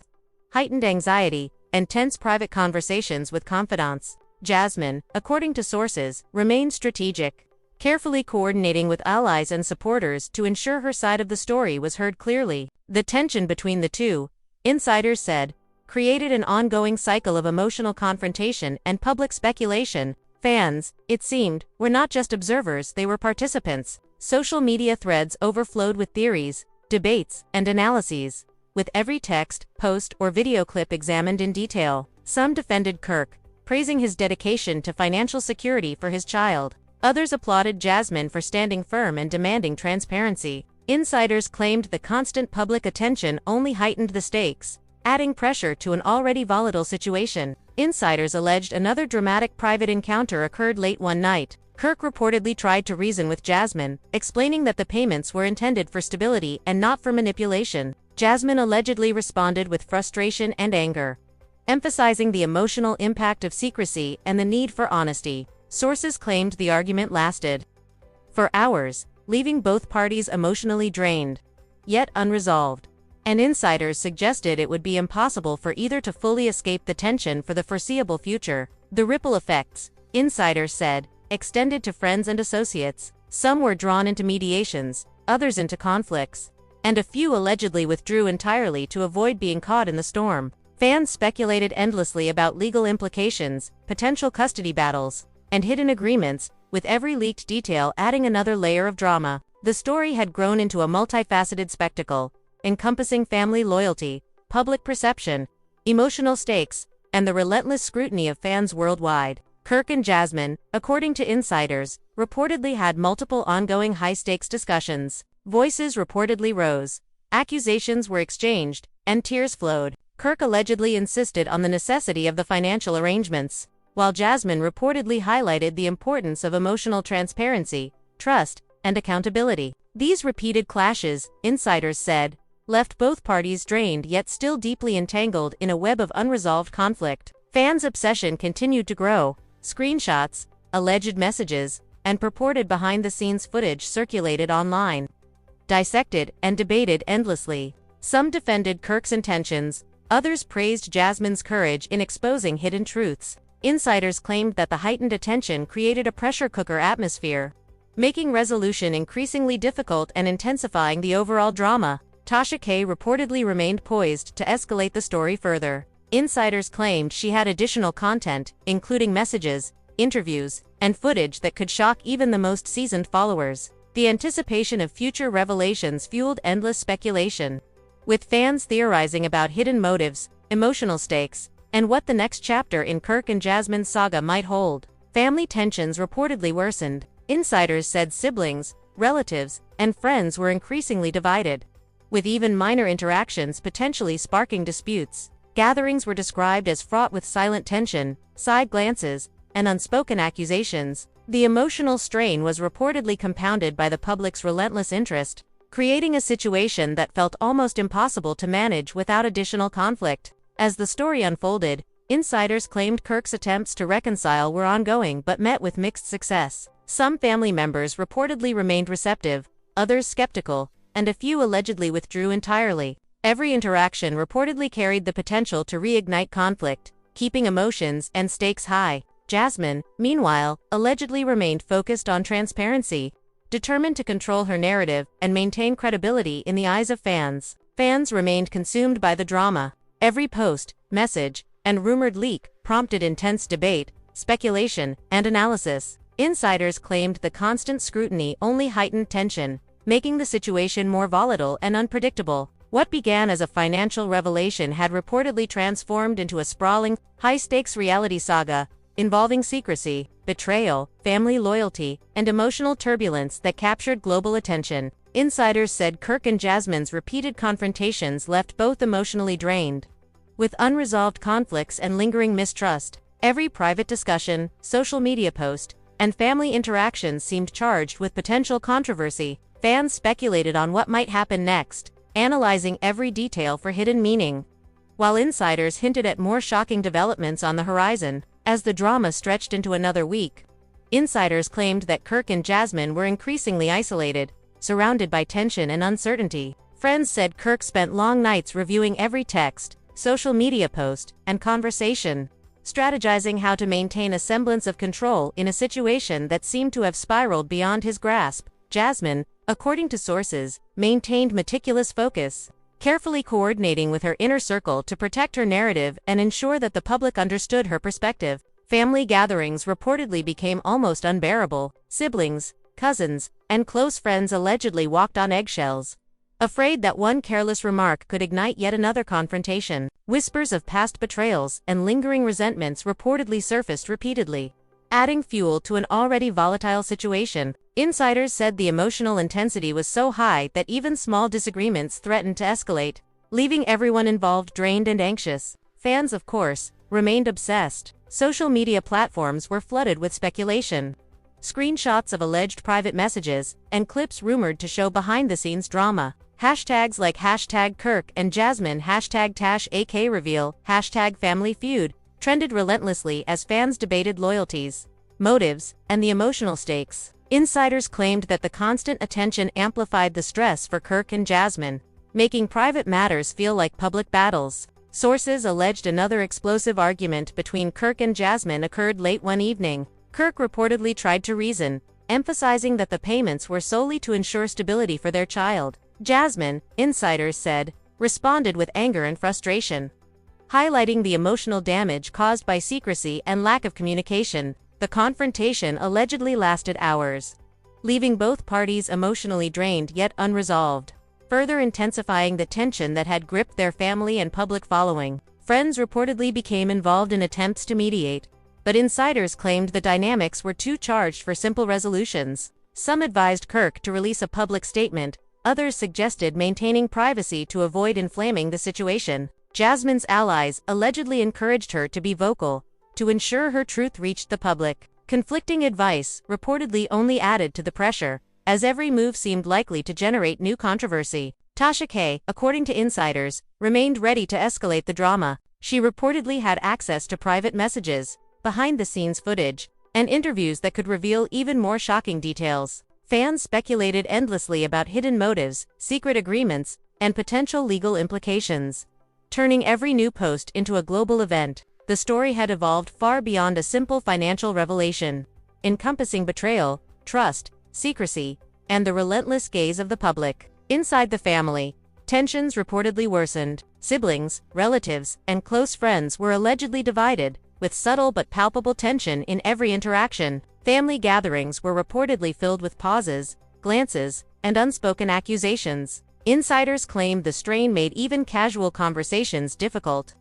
heightened anxiety, and tense private conversations with confidants. Jasmine, according to sources, remained strategic, carefully coordinating with allies and supporters to ensure her side of the story was heard clearly. The tension between the two, insiders said, created an ongoing cycle of emotional confrontation and public speculation. Fans, it seemed, were not just observers, they were participants. Social media threads overflowed with theories, debates, and analyses, with every text, post, or video clip examined in detail. Some defended Kirk, praising his dedication to financial security for his child. Others applauded Jasmine for standing firm and demanding transparency. Insiders claimed the constant public attention only heightened the stakes, adding pressure to an already volatile situation. Insiders alleged another dramatic private encounter occurred late one night. Kirk reportedly tried to reason with Jasmine, explaining that the payments were intended for stability and not for manipulation. Jasmine allegedly responded with frustration and anger, emphasizing the emotional impact of secrecy and the need for honesty. Sources claimed the argument lasted for hours, leaving both parties emotionally drained, yet unresolved. And insiders suggested it would be impossible for either to fully escape the tension for the foreseeable future. The ripple effects, insiders said, extended to friends and associates. Some were drawn into mediations, others into conflicts, and a few allegedly withdrew entirely to avoid being caught in the storm. Fans speculated endlessly about legal implications, potential custody battles, and hidden agreements, with every leaked detail adding another layer of drama. The story had grown into a multifaceted spectacle, encompassing family loyalty, public perception, emotional stakes, and the relentless scrutiny of fans worldwide. Kirk and Jasmine, according to insiders, reportedly had multiple ongoing high-stakes discussions. Voices reportedly rose, accusations were exchanged, and tears flowed. Kirk allegedly insisted on the necessity of the financial arrangements, while Jasmine reportedly highlighted the importance of emotional transparency, trust, and accountability. These repeated clashes, insiders said, left both parties drained yet still deeply entangled in a web of unresolved conflict. Fans' obsession continued to grow. Screenshots, alleged messages, and purported behind-the-scenes footage circulated online, dissected and debated endlessly. Some defended Kirk's intentions, others praised Jasmine's courage in exposing hidden truths. Insiders claimed that the heightened attention created a pressure cooker atmosphere, making resolution increasingly difficult and intensifying the overall drama. Tasha K reportedly remained poised to escalate the story further. Insiders claimed she had additional content, including messages, interviews, and footage that could shock even the most seasoned followers. The anticipation of future revelations fueled endless speculation, with fans theorizing about hidden motives, emotional stakes, and what the next chapter in Kirk and Jasmine's saga might hold. Family tensions reportedly worsened. Insiders said siblings, relatives, and friends were increasingly divided, with even minor interactions potentially sparking disputes. Gatherings were described as fraught with silent tension, side glances, and unspoken accusations. The emotional strain was reportedly compounded by the public's relentless interest, creating a situation that felt almost impossible to manage without additional conflict. As the story unfolded, insiders claimed Kirk's attempts to reconcile were ongoing but met with mixed success. Some family members reportedly remained receptive, others skeptical, and a few allegedly withdrew entirely. Every interaction reportedly carried the potential to reignite conflict, keeping emotions and stakes high. Jasmine, meanwhile, allegedly remained focused on transparency, determined to control her narrative and maintain credibility in the eyes of fans. Fans remained consumed by the drama. Every post, message, and rumored leak prompted intense debate, speculation, and analysis. Insiders claimed the constant scrutiny only heightened tension, making the situation more volatile and unpredictable. What began as a financial revelation had reportedly transformed into a sprawling, high-stakes reality saga, involving secrecy, betrayal, family loyalty, and emotional turbulence that captured global attention. Insiders said Kirk and Jasmine's repeated confrontations left both emotionally drained, with unresolved conflicts and lingering mistrust. Every private discussion, social media post, and family interactions seemed charged with potential controversy. Fans speculated on what might happen next, analyzing every detail for hidden meaning. while insiders hinted at more shocking developments on the horizon. As the drama stretched into another week, insiders claimed that Kirk and Jasmine were increasingly isolated, surrounded by tension and uncertainty. Friends said Kirk spent long nights reviewing every text, social media post, and conversation, strategizing how to maintain a semblance of control in a situation that seemed to have spiraled beyond his grasp. Jasmine, according to sources, maintained meticulous focus, carefully coordinating with her inner circle to protect her narrative and ensure that the public understood her perspective. Family gatherings reportedly became almost unbearable. Siblings, cousins, and close friends allegedly walked on eggshells, afraid that one careless remark could ignite yet another confrontation. Whispers of past betrayals and lingering resentments reportedly surfaced repeatedly, adding fuel to an already volatile situation. Insiders said the emotional intensity was so high that even small disagreements threatened to escalate, leaving everyone involved drained and anxious. Fans, of course, remained obsessed. Social media platforms were flooded with speculation, screenshots of alleged private messages, and clips rumored to show behind-the-scenes drama. Hashtags like hashtag Kirk and Jasmine, hashtag Tasha K reveal, hashtag family feud trended relentlessly as fans debated loyalties, motives, and the emotional stakes. Insiders claimed that the constant attention amplified the stress for Kirk and Jasmine, making private matters feel like public battles. Sources alleged another explosive argument between Kirk and Jasmine occurred late one evening. Kirk reportedly tried to reason, emphasizing that the payments were solely to ensure stability for their child. Jasmine, insiders said, responded with anger and frustration, highlighting the emotional damage caused by secrecy and lack of communication. The confrontation allegedly lasted hours, leaving both parties emotionally drained yet unresolved, further intensifying the tension that had gripped their family and public following. Friends reportedly became involved in attempts to mediate, but insiders claimed the dynamics were too charged for simple resolutions. Some advised Kirk to release a public statement, others suggested maintaining privacy to avoid inflaming the situation. Jasmine's allies allegedly encouraged her to be vocal, to ensure her truth reached the public. Conflicting advice reportedly only added to the pressure, as every move seemed likely to generate new controversy. Tasha K, according to insiders, remained ready to escalate the drama. She reportedly had access to private messages, behind-the-scenes footage, and interviews that could reveal even more shocking details. Fans speculated endlessly about hidden motives, secret agreements, and potential legal implications, turning every new post into a global event. The story had evolved far beyond a simple financial revelation, encompassing betrayal, trust, secrecy, and the relentless gaze of the public. Inside the family, tensions reportedly worsened. Siblings, relatives, and close friends were allegedly divided, with subtle but palpable tension in every interaction. Family gatherings were reportedly filled with pauses, glances, and unspoken accusations. Insiders claimed the strain made even casual conversations difficult,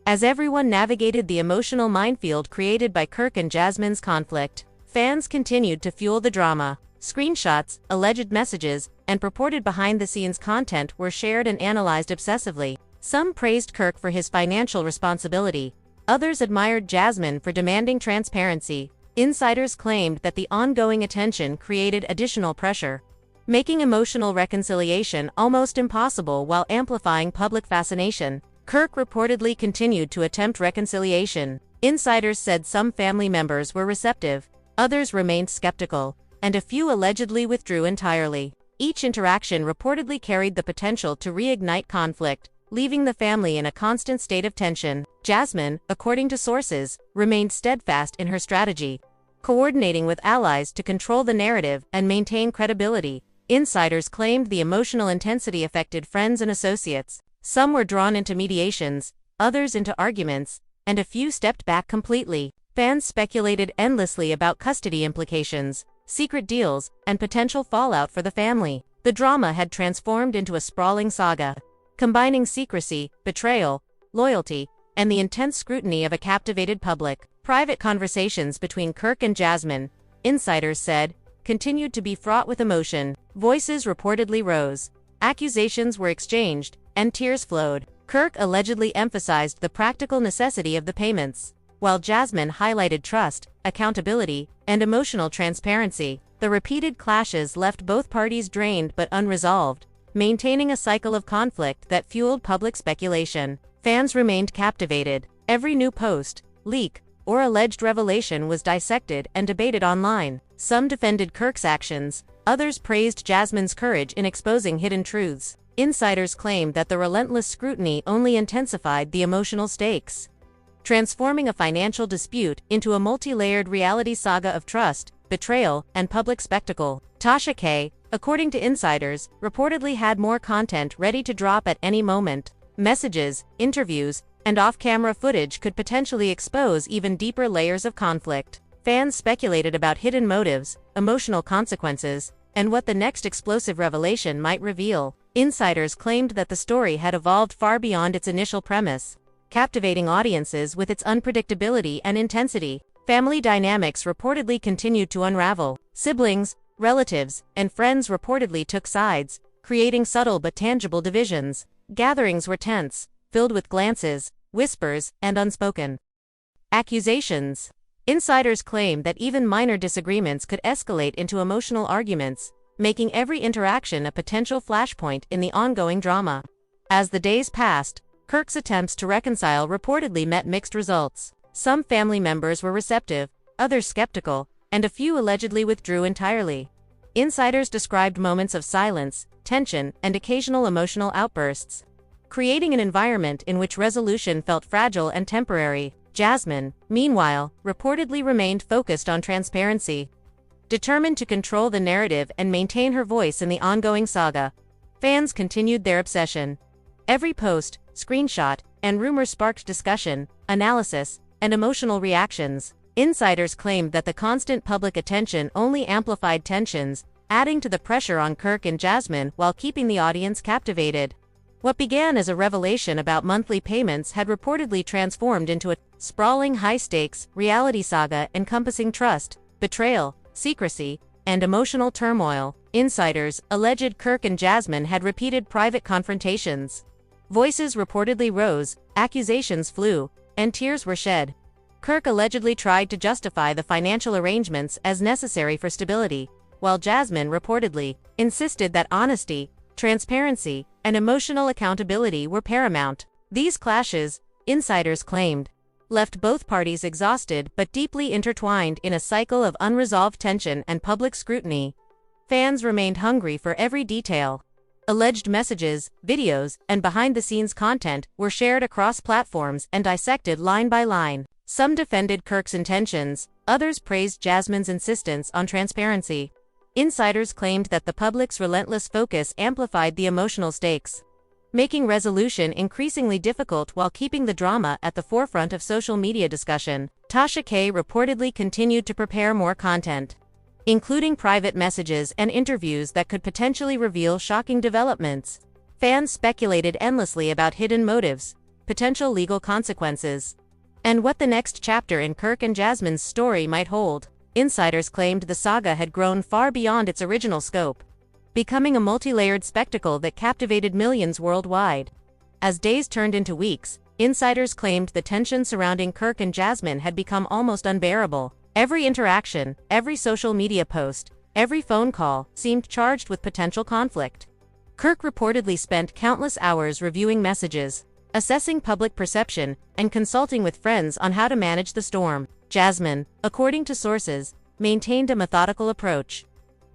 as everyone navigated the emotional minefield created by Kirk and Jasmine's conflict. Fans continued to fuel the drama. Screenshots, alleged messages, and purported behind-the-scenes content were shared and analyzed obsessively. Some praised Kirk for his financial responsibility. Others admired Jasmine for demanding transparency. Insiders claimed that the ongoing attention created additional pressure, making emotional reconciliation almost impossible while amplifying public fascination. Kirk reportedly continued to attempt reconciliation. Insiders said some family members were receptive, others remained skeptical, and a few allegedly withdrew entirely. Each interaction reportedly carried the potential to reignite conflict, leaving the family in a constant state of tension. Jasmine, according to sources, remained steadfast in her strategy, coordinating with allies to control the narrative and maintain credibility. Insiders claimed the emotional intensity affected friends and associates. Some were drawn into mediations, others into arguments, and a few stepped back completely. Fans speculated endlessly about custody implications, secret deals, and potential fallout for the family. The drama had transformed into a sprawling saga, combining secrecy, betrayal, loyalty, and the intense scrutiny of a captivated public. Private conversations between Kirk and Jasmine, insiders said, continued to be fraught with emotion. Voices reportedly rose, accusations were exchanged, and tears flowed. Kirk allegedly emphasized the practical necessity of the payments, while Jasmine highlighted trust, accountability, and emotional transparency. The repeated clashes left both parties drained but unresolved, maintaining a cycle of conflict that fueled public speculation. Fans remained captivated. Every new post, leak, or alleged revelation was dissected and debated online. Some defended Kirk's actions, others praised Jasmine's courage in exposing hidden truths. Insiders claimed that the relentless scrutiny only intensified the emotional stakes, transforming a financial dispute into a multi-layered reality saga of trust, betrayal, and public spectacle. Tasha K, according to insiders, reportedly had more content ready to drop at any moment. Messages, interviews, and off-camera footage could potentially expose even deeper layers of conflict. Fans speculated about hidden motives, emotional consequences, and what the next explosive revelation might reveal. Insiders claimed that the story had evolved far beyond its initial premise, captivating audiences with its unpredictability and intensity. Family dynamics reportedly continued to unravel. Siblings, relatives, and friends reportedly took sides, creating subtle but tangible divisions. Gatherings were tense, filled with glances, whispers, and unspoken accusations. Insiders claim that even minor disagreements could escalate into emotional arguments, making every interaction a potential flashpoint in the ongoing drama. As the days passed, Kirk's attempts to reconcile reportedly met mixed results. Some family members were receptive, others skeptical, and a few allegedly withdrew entirely. Insiders described moments of silence, tension, and occasional emotional outbursts, creating an environment in which resolution felt fragile and temporary. Jasmine, meanwhile, reportedly remained focused on transparency, determined to control the narrative and maintain her voice in the ongoing saga. Fans continued their obsession. Every post, screenshot, and rumor sparked discussion, analysis, and emotional reactions. Insiders claimed that the constant public attention only amplified tensions, adding to the pressure on Kirk and Jasmine while keeping the audience captivated. What began as a revelation about monthly payments had reportedly transformed into a sprawling high-stakes reality saga encompassing trust, betrayal, secrecy, and emotional turmoil. Insiders alleged Kirk and Jasmine had repeated private confrontations. Voices reportedly rose, accusations flew, and tears were shed. Kirk allegedly tried to justify the financial arrangements as necessary for stability, while Jasmine reportedly insisted that honesty, transparency, and emotional accountability were paramount. These clashes, insiders claimed, left both parties exhausted but deeply intertwined in a cycle of unresolved tension and public scrutiny. Fans remained hungry for every detail. Alleged messages, videos, and behind-the-scenes content were shared across platforms and dissected line by line. Some defended Kirk's intentions, others praised Jasmine's insistence on transparency. Insiders claimed that the public's relentless focus amplified the emotional stakes, making resolution increasingly difficult while keeping the drama at the forefront of social media discussion. Tasha K reportedly continued to prepare more content, including private messages and interviews that could potentially reveal shocking developments. Fans speculated endlessly about hidden motives, potential legal consequences, and what the next chapter in Kirk and Jasmine's story might hold. Insiders claimed the saga had grown far beyond its original scope, becoming a multi-layered spectacle that captivated millions worldwide. As days turned into weeks, insiders claimed the tension surrounding Kirk and Jasmine had become almost unbearable. Every interaction, every social media post, every phone call seemed charged with potential conflict. Kirk reportedly spent countless hours reviewing messages, assessing public perception, and consulting with friends on how to manage the storm. Jasmine, according to sources, maintained a methodical approach,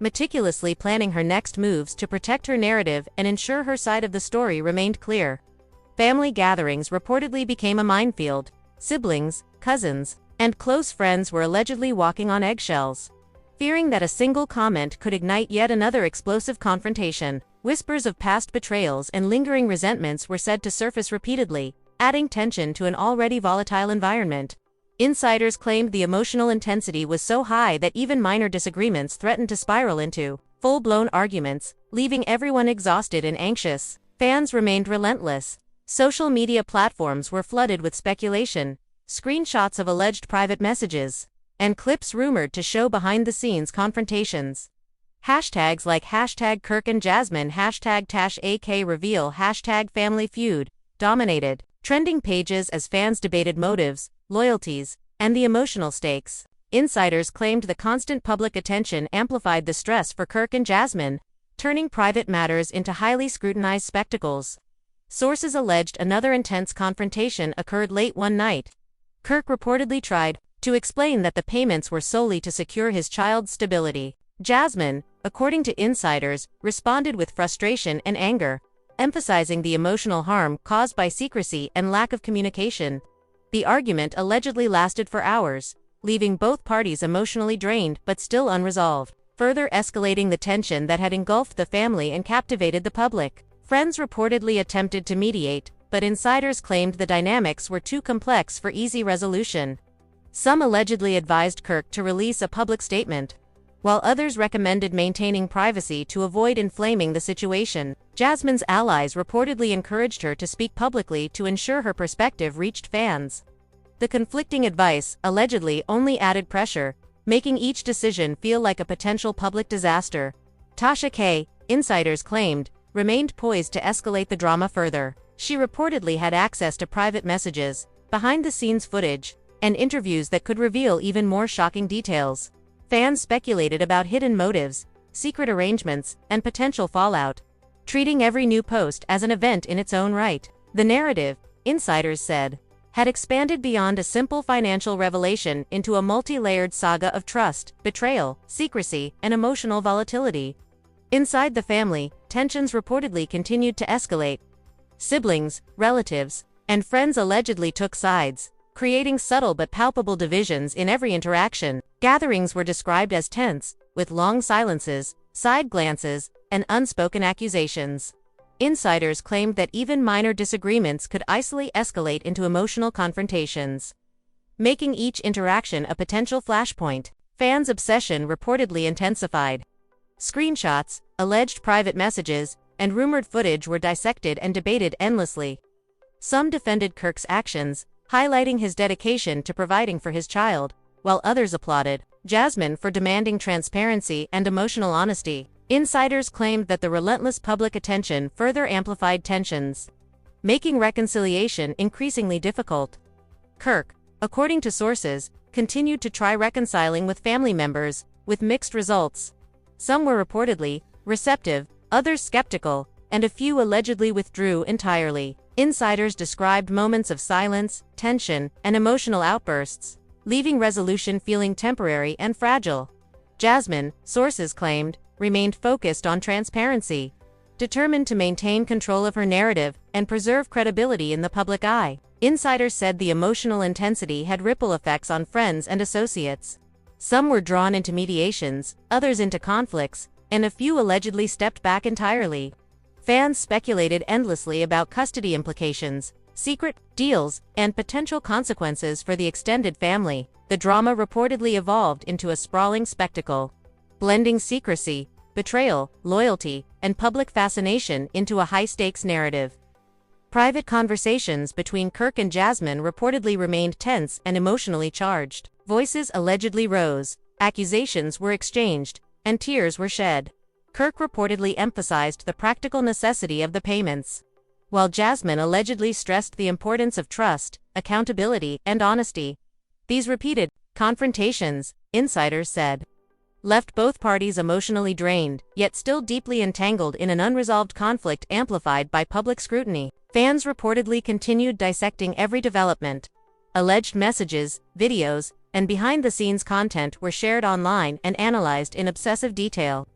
meticulously planning her next moves to protect her narrative and ensure her side of the story remained clear. Family gatherings reportedly became a minefield. Siblings, cousins, and close friends were allegedly walking on eggshells, fearing that a single comment could ignite yet another explosive confrontation. Whispers of past betrayals and lingering resentments were said to surface repeatedly, adding tension to an already volatile environment. Insiders claimed the emotional intensity was so high that even minor disagreements threatened to spiral into full-blown arguments, leaving everyone exhausted and anxious. Fans remained relentless. Social media platforms were flooded with speculation, screenshots of alleged private messages, and clips rumored to show behind-the-scenes confrontations. Hashtags like hashtag Kirk and Jasmine, hashtag Tasha K reveal, hashtag family feud dominated trending pages as fans debated motives, loyalties, and the emotional stakes. Insiders claimed the constant public attention amplified the stress for Kirk and Jasmine, turning private matters into highly scrutinized spectacles. Sources alleged another intense confrontation occurred late one night. Kirk reportedly tried to explain that the payments were solely to secure his child's stability. Jasmine, according to insiders, responded with frustration and anger, emphasizing the emotional harm caused by secrecy and lack of communication. The argument allegedly lasted for hours, leaving both parties emotionally drained but still unresolved, further escalating the tension that had engulfed the family and captivated the public. Friends reportedly attempted to mediate, but insiders claimed the dynamics were too complex for easy resolution. Some allegedly advised Kirk to release a public statement, while others recommended maintaining privacy to avoid inflaming the situation. Jasmine's allies reportedly encouraged her to speak publicly to ensure her perspective reached fans. The conflicting advice allegedly only added pressure, making each decision feel like a potential public disaster. Tasha K, insiders claimed, remained poised to escalate the drama further. She reportedly had access to private messages, behind-the-scenes footage, and interviews that could reveal even more shocking details. Fans speculated about hidden motives, secret arrangements, and potential fallout, treating every new post as an event in its own right. The narrative, insiders said, had expanded beyond a simple financial revelation into a multi-layered saga of trust, betrayal, secrecy, and emotional volatility. Inside the family, tensions reportedly continued to escalate. Siblings, relatives, and friends allegedly took sides, creating subtle but palpable divisions in every interaction. Gatherings were described as tense, with long silences, side glances, and unspoken accusations. Insiders claimed that even minor disagreements could easily escalate into emotional confrontations, making each interaction a potential flashpoint. Fans' obsession reportedly intensified. Screenshots, alleged private messages, and rumored footage were dissected and debated endlessly. Some defended Kirk's actions, highlighting his dedication to providing for his child, while others applauded Jasmine for demanding transparency and emotional honesty. Insiders claimed that the relentless public attention further amplified tensions, making reconciliation increasingly difficult. Kirk, according to sources, continued to try reconciling with family members, with mixed results. Some were reportedly receptive, others skeptical, and a few allegedly withdrew entirely. Insiders described moments of silence, tension, and emotional outbursts, leaving resolution feeling temporary and fragile. Jasmine, sources claimed, remained focused on transparency, determined to maintain control of her narrative and preserve credibility in the public eye. Insiders said the emotional intensity had ripple effects on friends and associates. Some were drawn into mediations, others into conflicts, and a few allegedly stepped back entirely. Fans speculated endlessly about custody implications, secret deals, and potential consequences for the extended family. The drama reportedly evolved into a sprawling spectacle, blending secrecy, betrayal, loyalty, and public fascination into a high-stakes narrative. Private conversations between Kirk and Jasmine reportedly remained tense and emotionally charged. Voices allegedly rose, accusations were exchanged, and tears were shed. Kirk reportedly emphasized the practical necessity of the payments, while Jasmine allegedly stressed the importance of trust, accountability, and honesty. These repeated confrontations, insiders said, left both parties emotionally drained, yet still deeply entangled in an unresolved conflict amplified by public scrutiny. Fans reportedly continued dissecting every development. Alleged messages, videos, and behind-the-scenes content were shared online and analyzed in obsessive detail.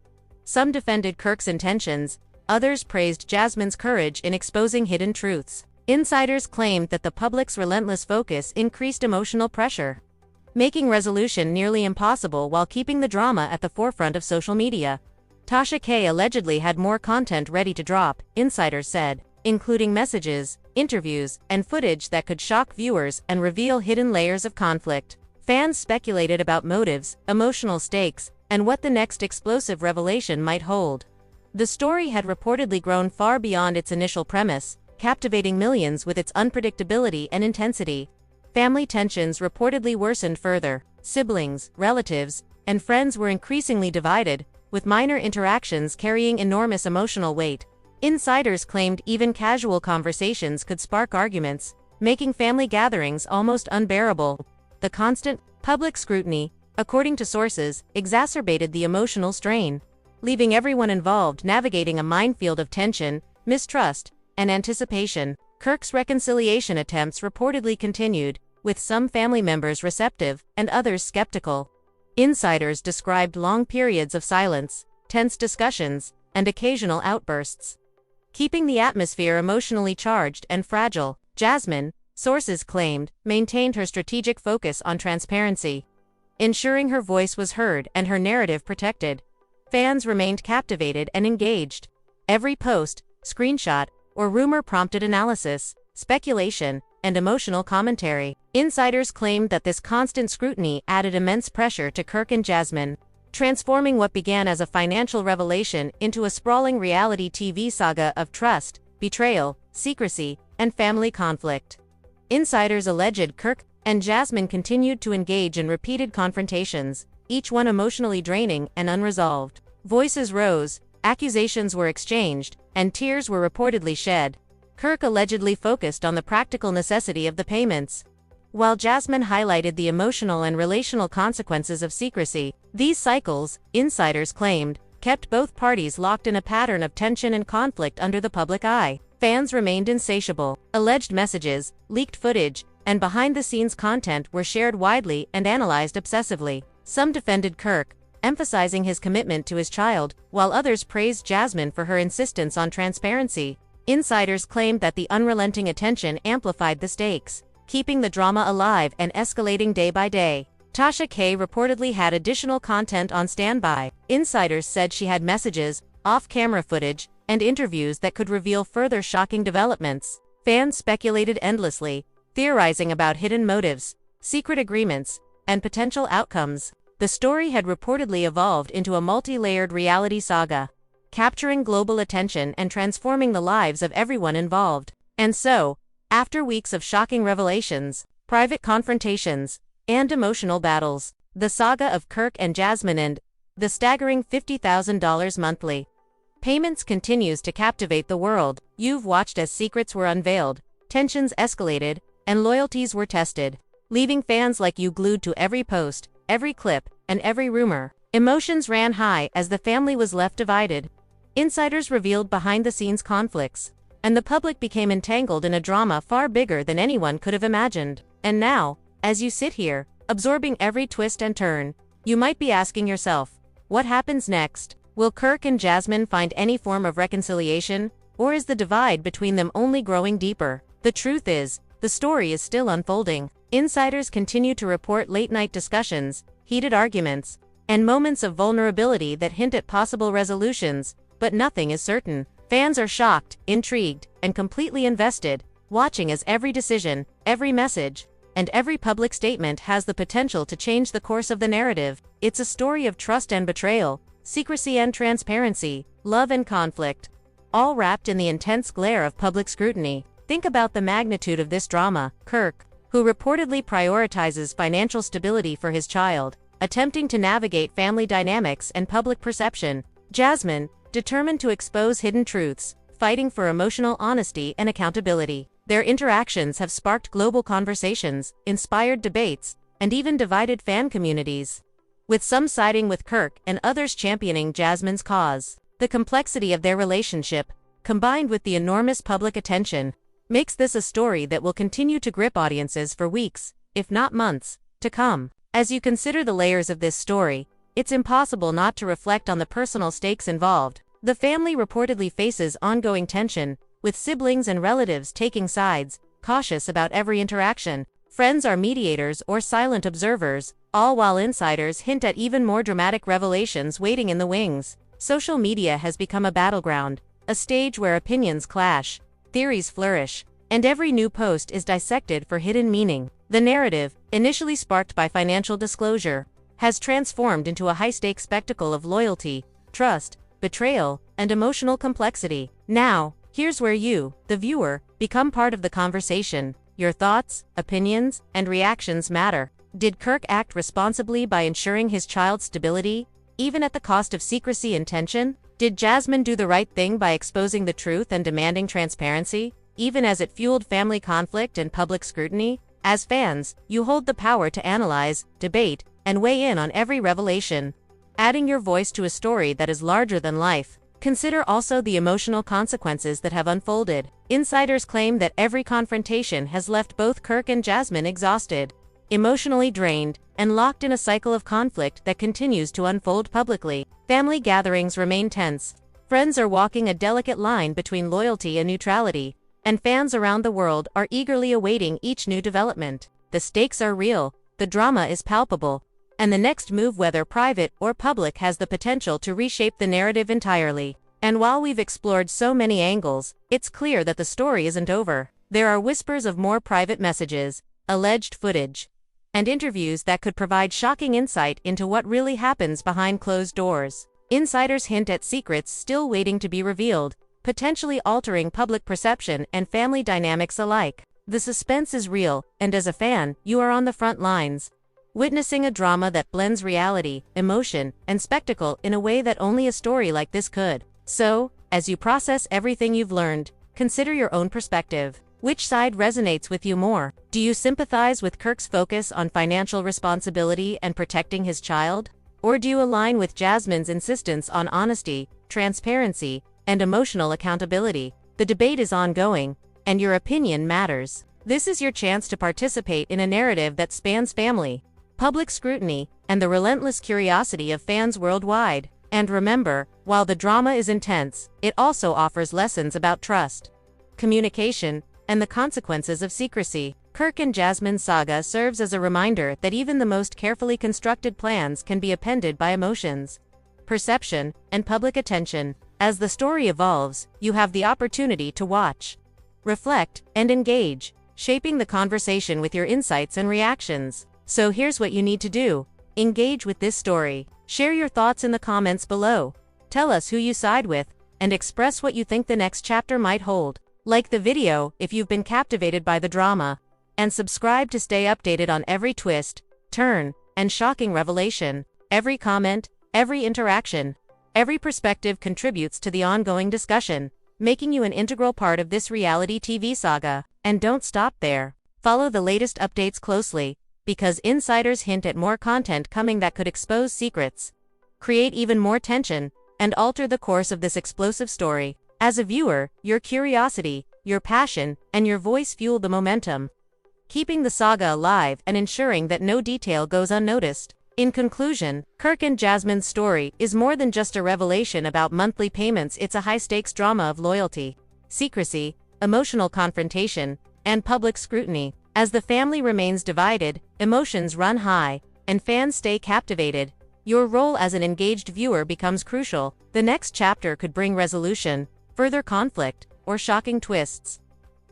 Some defended Kirk's intentions, others praised Jasmine's courage in exposing hidden truths. Insiders claimed that the public's relentless focus increased emotional pressure, making resolution nearly impossible while keeping the drama at the forefront of social media. Tasha K allegedly had more content ready to drop, insiders said, including messages, interviews, and footage that could shock viewers and reveal hidden layers of conflict. Fans speculated about motives, emotional stakes, and what the next explosive revelation might hold. The story had reportedly grown far beyond its initial premise, captivating millions with its unpredictability and intensity. Family tensions reportedly worsened further. Siblings, relatives, and friends were increasingly divided, with minor interactions carrying enormous emotional weight. Insiders claimed even casual conversations could spark arguments, making family gatherings almost unbearable. The constant public scrutiny, according to sources, exacerbated the emotional strain, leaving everyone involved navigating a minefield of tension, mistrust, and anticipation. Kirk's reconciliation attempts reportedly continued, with some family members receptive and others skeptical. Insiders described long periods of silence, tense discussions, and occasional outbursts, keeping the atmosphere emotionally charged and fragile. Jasmine, sources claimed, maintained her strategic focus on transparency, ensuring her voice was heard and her narrative protected. Fans remained captivated and engaged. Every post, screenshot, or rumor prompted analysis, speculation, and emotional commentary. Insiders claimed that this constant scrutiny added immense pressure to Kirk and Jasmine, transforming what began as a financial revelation into a sprawling reality TV saga of trust, betrayal, secrecy, and family conflict. Insiders alleged Kirk and Jasmine continued to engage in repeated confrontations, each one emotionally draining and unresolved. Voices rose, accusations were exchanged, and tears were reportedly shed. Kirk allegedly focused on the practical necessity of the payments, while Jasmine highlighted the emotional and relational consequences of secrecy. These cycles, insiders claimed, kept both parties locked in a pattern of tension and conflict under the public eye. Fans remained insatiable. Alleged messages, leaked footage, and behind-the-scenes content were shared widely and analyzed obsessively. Some defended Kirk, emphasizing his commitment to his child, while others praised Jasmine for her insistence on transparency. Insiders claimed that the unrelenting attention amplified the stakes, keeping the drama alive and escalating day by day. Tasha K reportedly had additional content on standby. Insiders said she had messages, off-camera footage, and interviews that could reveal further shocking developments. Fans speculated endlessly, theorizing about hidden motives, secret agreements, and potential outcomes. The story had reportedly evolved into a multi-layered reality saga, capturing global attention and transforming the lives of everyone involved. And so, after weeks of shocking revelations, private confrontations, and emotional battles, the saga of Kirk and Jasmine and the staggering $50,000 monthly payments continues to captivate the world. You've watched as secrets were unveiled, tensions escalated, and loyalties were tested, leaving fans like you glued to every post, every clip, and every rumor. Emotions ran high as the family was left divided. Insiders revealed behind-the-scenes conflicts, and the public became entangled in a drama far bigger than anyone could have imagined. And now, as you sit here, absorbing every twist and turn, you might be asking yourself, what happens next? Will Kirk and Jasmine find any form of reconciliation, or is the divide between them only growing deeper? The truth is, the story is still unfolding. Insiders continue to report late-night discussions, heated arguments, and moments of vulnerability that hint at possible resolutions, but nothing is certain. Fans are shocked, intrigued, and completely invested, watching as every decision, every message, and every public statement has the potential to change the course of the narrative. It's a story of trust and betrayal, secrecy and transparency, love and conflict, all wrapped in the intense glare of public scrutiny. Think about the magnitude of this drama. Kirk, who reportedly prioritizes financial stability for his child, attempting to navigate family dynamics and public perception. Jasmine, determined to expose hidden truths, fighting for emotional honesty and accountability. Their interactions have sparked global conversations, inspired debates, and even divided fan communities, with some siding with Kirk and others championing Jasmine's cause. The complexity of their relationship, combined with the enormous public attention, makes this a story that will continue to grip audiences for weeks, if not months, to come. As you consider the layers of this story, it's impossible not to reflect on the personal stakes involved. The family reportedly faces ongoing tension, with siblings and relatives taking sides, cautious about every interaction. Friends are mediators or silent observers, all while insiders hint at even more dramatic revelations waiting in the wings. Social media has become a battleground, a stage where opinions clash, theories flourish, and every new post is dissected for hidden meaning. The narrative, initially sparked by financial disclosure, has transformed into a high-stakes spectacle of loyalty, trust, betrayal, and emotional complexity. Now, here's where you, the viewer, become part of the conversation. Your thoughts, opinions, and reactions matter. Did Kirk act responsibly by ensuring his child's stability, even at the cost of secrecy and tension? Did Jasmine do the right thing by exposing the truth and demanding transparency, even as it fueled family conflict and public scrutiny? As fans, you hold the power to analyze, debate, and weigh in on every revelation, adding your voice to a story that is larger than life. Consider also the emotional consequences that have unfolded. Insiders claim that every confrontation has left both Kirk and Jasmine exhausted, emotionally drained, and locked in a cycle of conflict that continues to unfold publicly. Family gatherings remain tense. Friends are walking a delicate line between loyalty and neutrality, and fans around the world are eagerly awaiting each new development. The stakes are real, the drama is palpable, and the next move, whether private or public, has the potential to reshape the narrative entirely. And while we've explored so many angles, it's clear that the story isn't over. There are whispers of more private messages, alleged footage, and interviews that could provide shocking insight into what really happens behind closed doors. Insiders hint at secrets still waiting to be revealed, potentially altering public perception and family dynamics alike. The suspense is real, and as a fan, you are on the front lines, witnessing a drama that blends reality, emotion, and spectacle in a way that only a story like this could. So, as you process everything you've learned, consider your own perspective. Which side resonates with you more? Do you sympathize with Kirk's focus on financial responsibility and protecting his child? Or do you align with Jasmine's insistence on honesty, transparency, and emotional accountability? The debate is ongoing, and your opinion matters. This is your chance to participate in a narrative that spans family, public scrutiny, and the relentless curiosity of fans worldwide. And remember, while the drama is intense, it also offers lessons about trust, communication, and the consequences of secrecy. Kirk and Jasmine's saga serves as a reminder that even the most carefully constructed plans can be upended by emotions, perception, and public attention. As the story evolves, you have the opportunity to watch, reflect, and engage, shaping the conversation with your insights and reactions. So here's what you need to do. Engage with this story. Share your thoughts in the comments below. Tell us who you side with, and express what you think the next chapter might hold. Like the video if you've been captivated by the drama, and subscribe to stay updated on every twist, turn, and shocking revelation. Every comment, every interaction, every perspective contributes to the ongoing discussion, making you an integral part of this reality TV saga. And don't stop there. Follow the latest updates closely, because insiders hint at more content coming that could expose secrets, create even more tension, and alter the course of this explosive story. As a viewer, your curiosity, your passion, and your voice fuel the momentum, keeping the saga alive and ensuring that no detail goes unnoticed. In conclusion, Kirk and Jasmine's story is more than just a revelation about monthly payments. It's a high-stakes drama of loyalty, secrecy, emotional confrontation, and public scrutiny. As the family remains divided, emotions run high, and fans stay captivated, your role as an engaged viewer becomes crucial. The next chapter could bring resolution, further conflict, or shocking twists.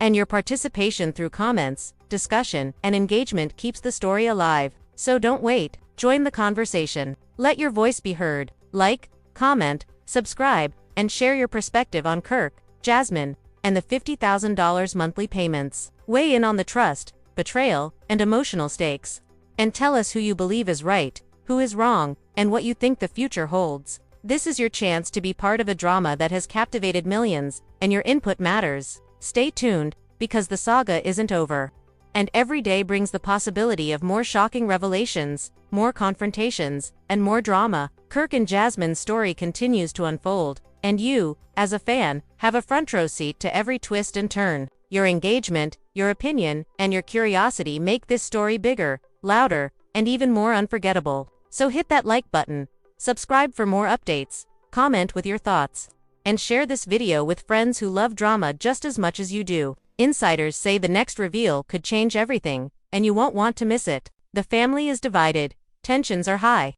And your participation through comments, discussion, and engagement keeps the story alive. So don't wait. Join the conversation. Let your voice be heard. Like, comment, subscribe, and share your perspective on Kirk, Jasmine, and the $50,000 monthly payments. Weigh in on the trust, betrayal, and emotional stakes. And tell us who you believe is right, who is wrong, and what you think the future holds. This is your chance to be part of a drama that has captivated millions, and your input matters. Stay tuned, because the saga isn't over. And every day brings the possibility of more shocking revelations, more confrontations, and more drama. Kirk and Jasmine's story continues to unfold, and you, as a fan, have a front row seat to every twist and turn. Your engagement, your opinion, and your curiosity make this story bigger, louder, and even more unforgettable. So hit that like button, subscribe for more updates, comment with your thoughts, and share this video with friends who love drama just as much as you do. Insiders say the next reveal could change everything, and you won't want to miss it. The family is divided, tensions are high,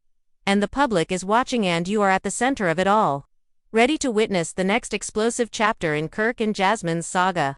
and the public is watching, and you are at the center of it all, ready to witness the next explosive chapter in Kirk and Jasmine's saga.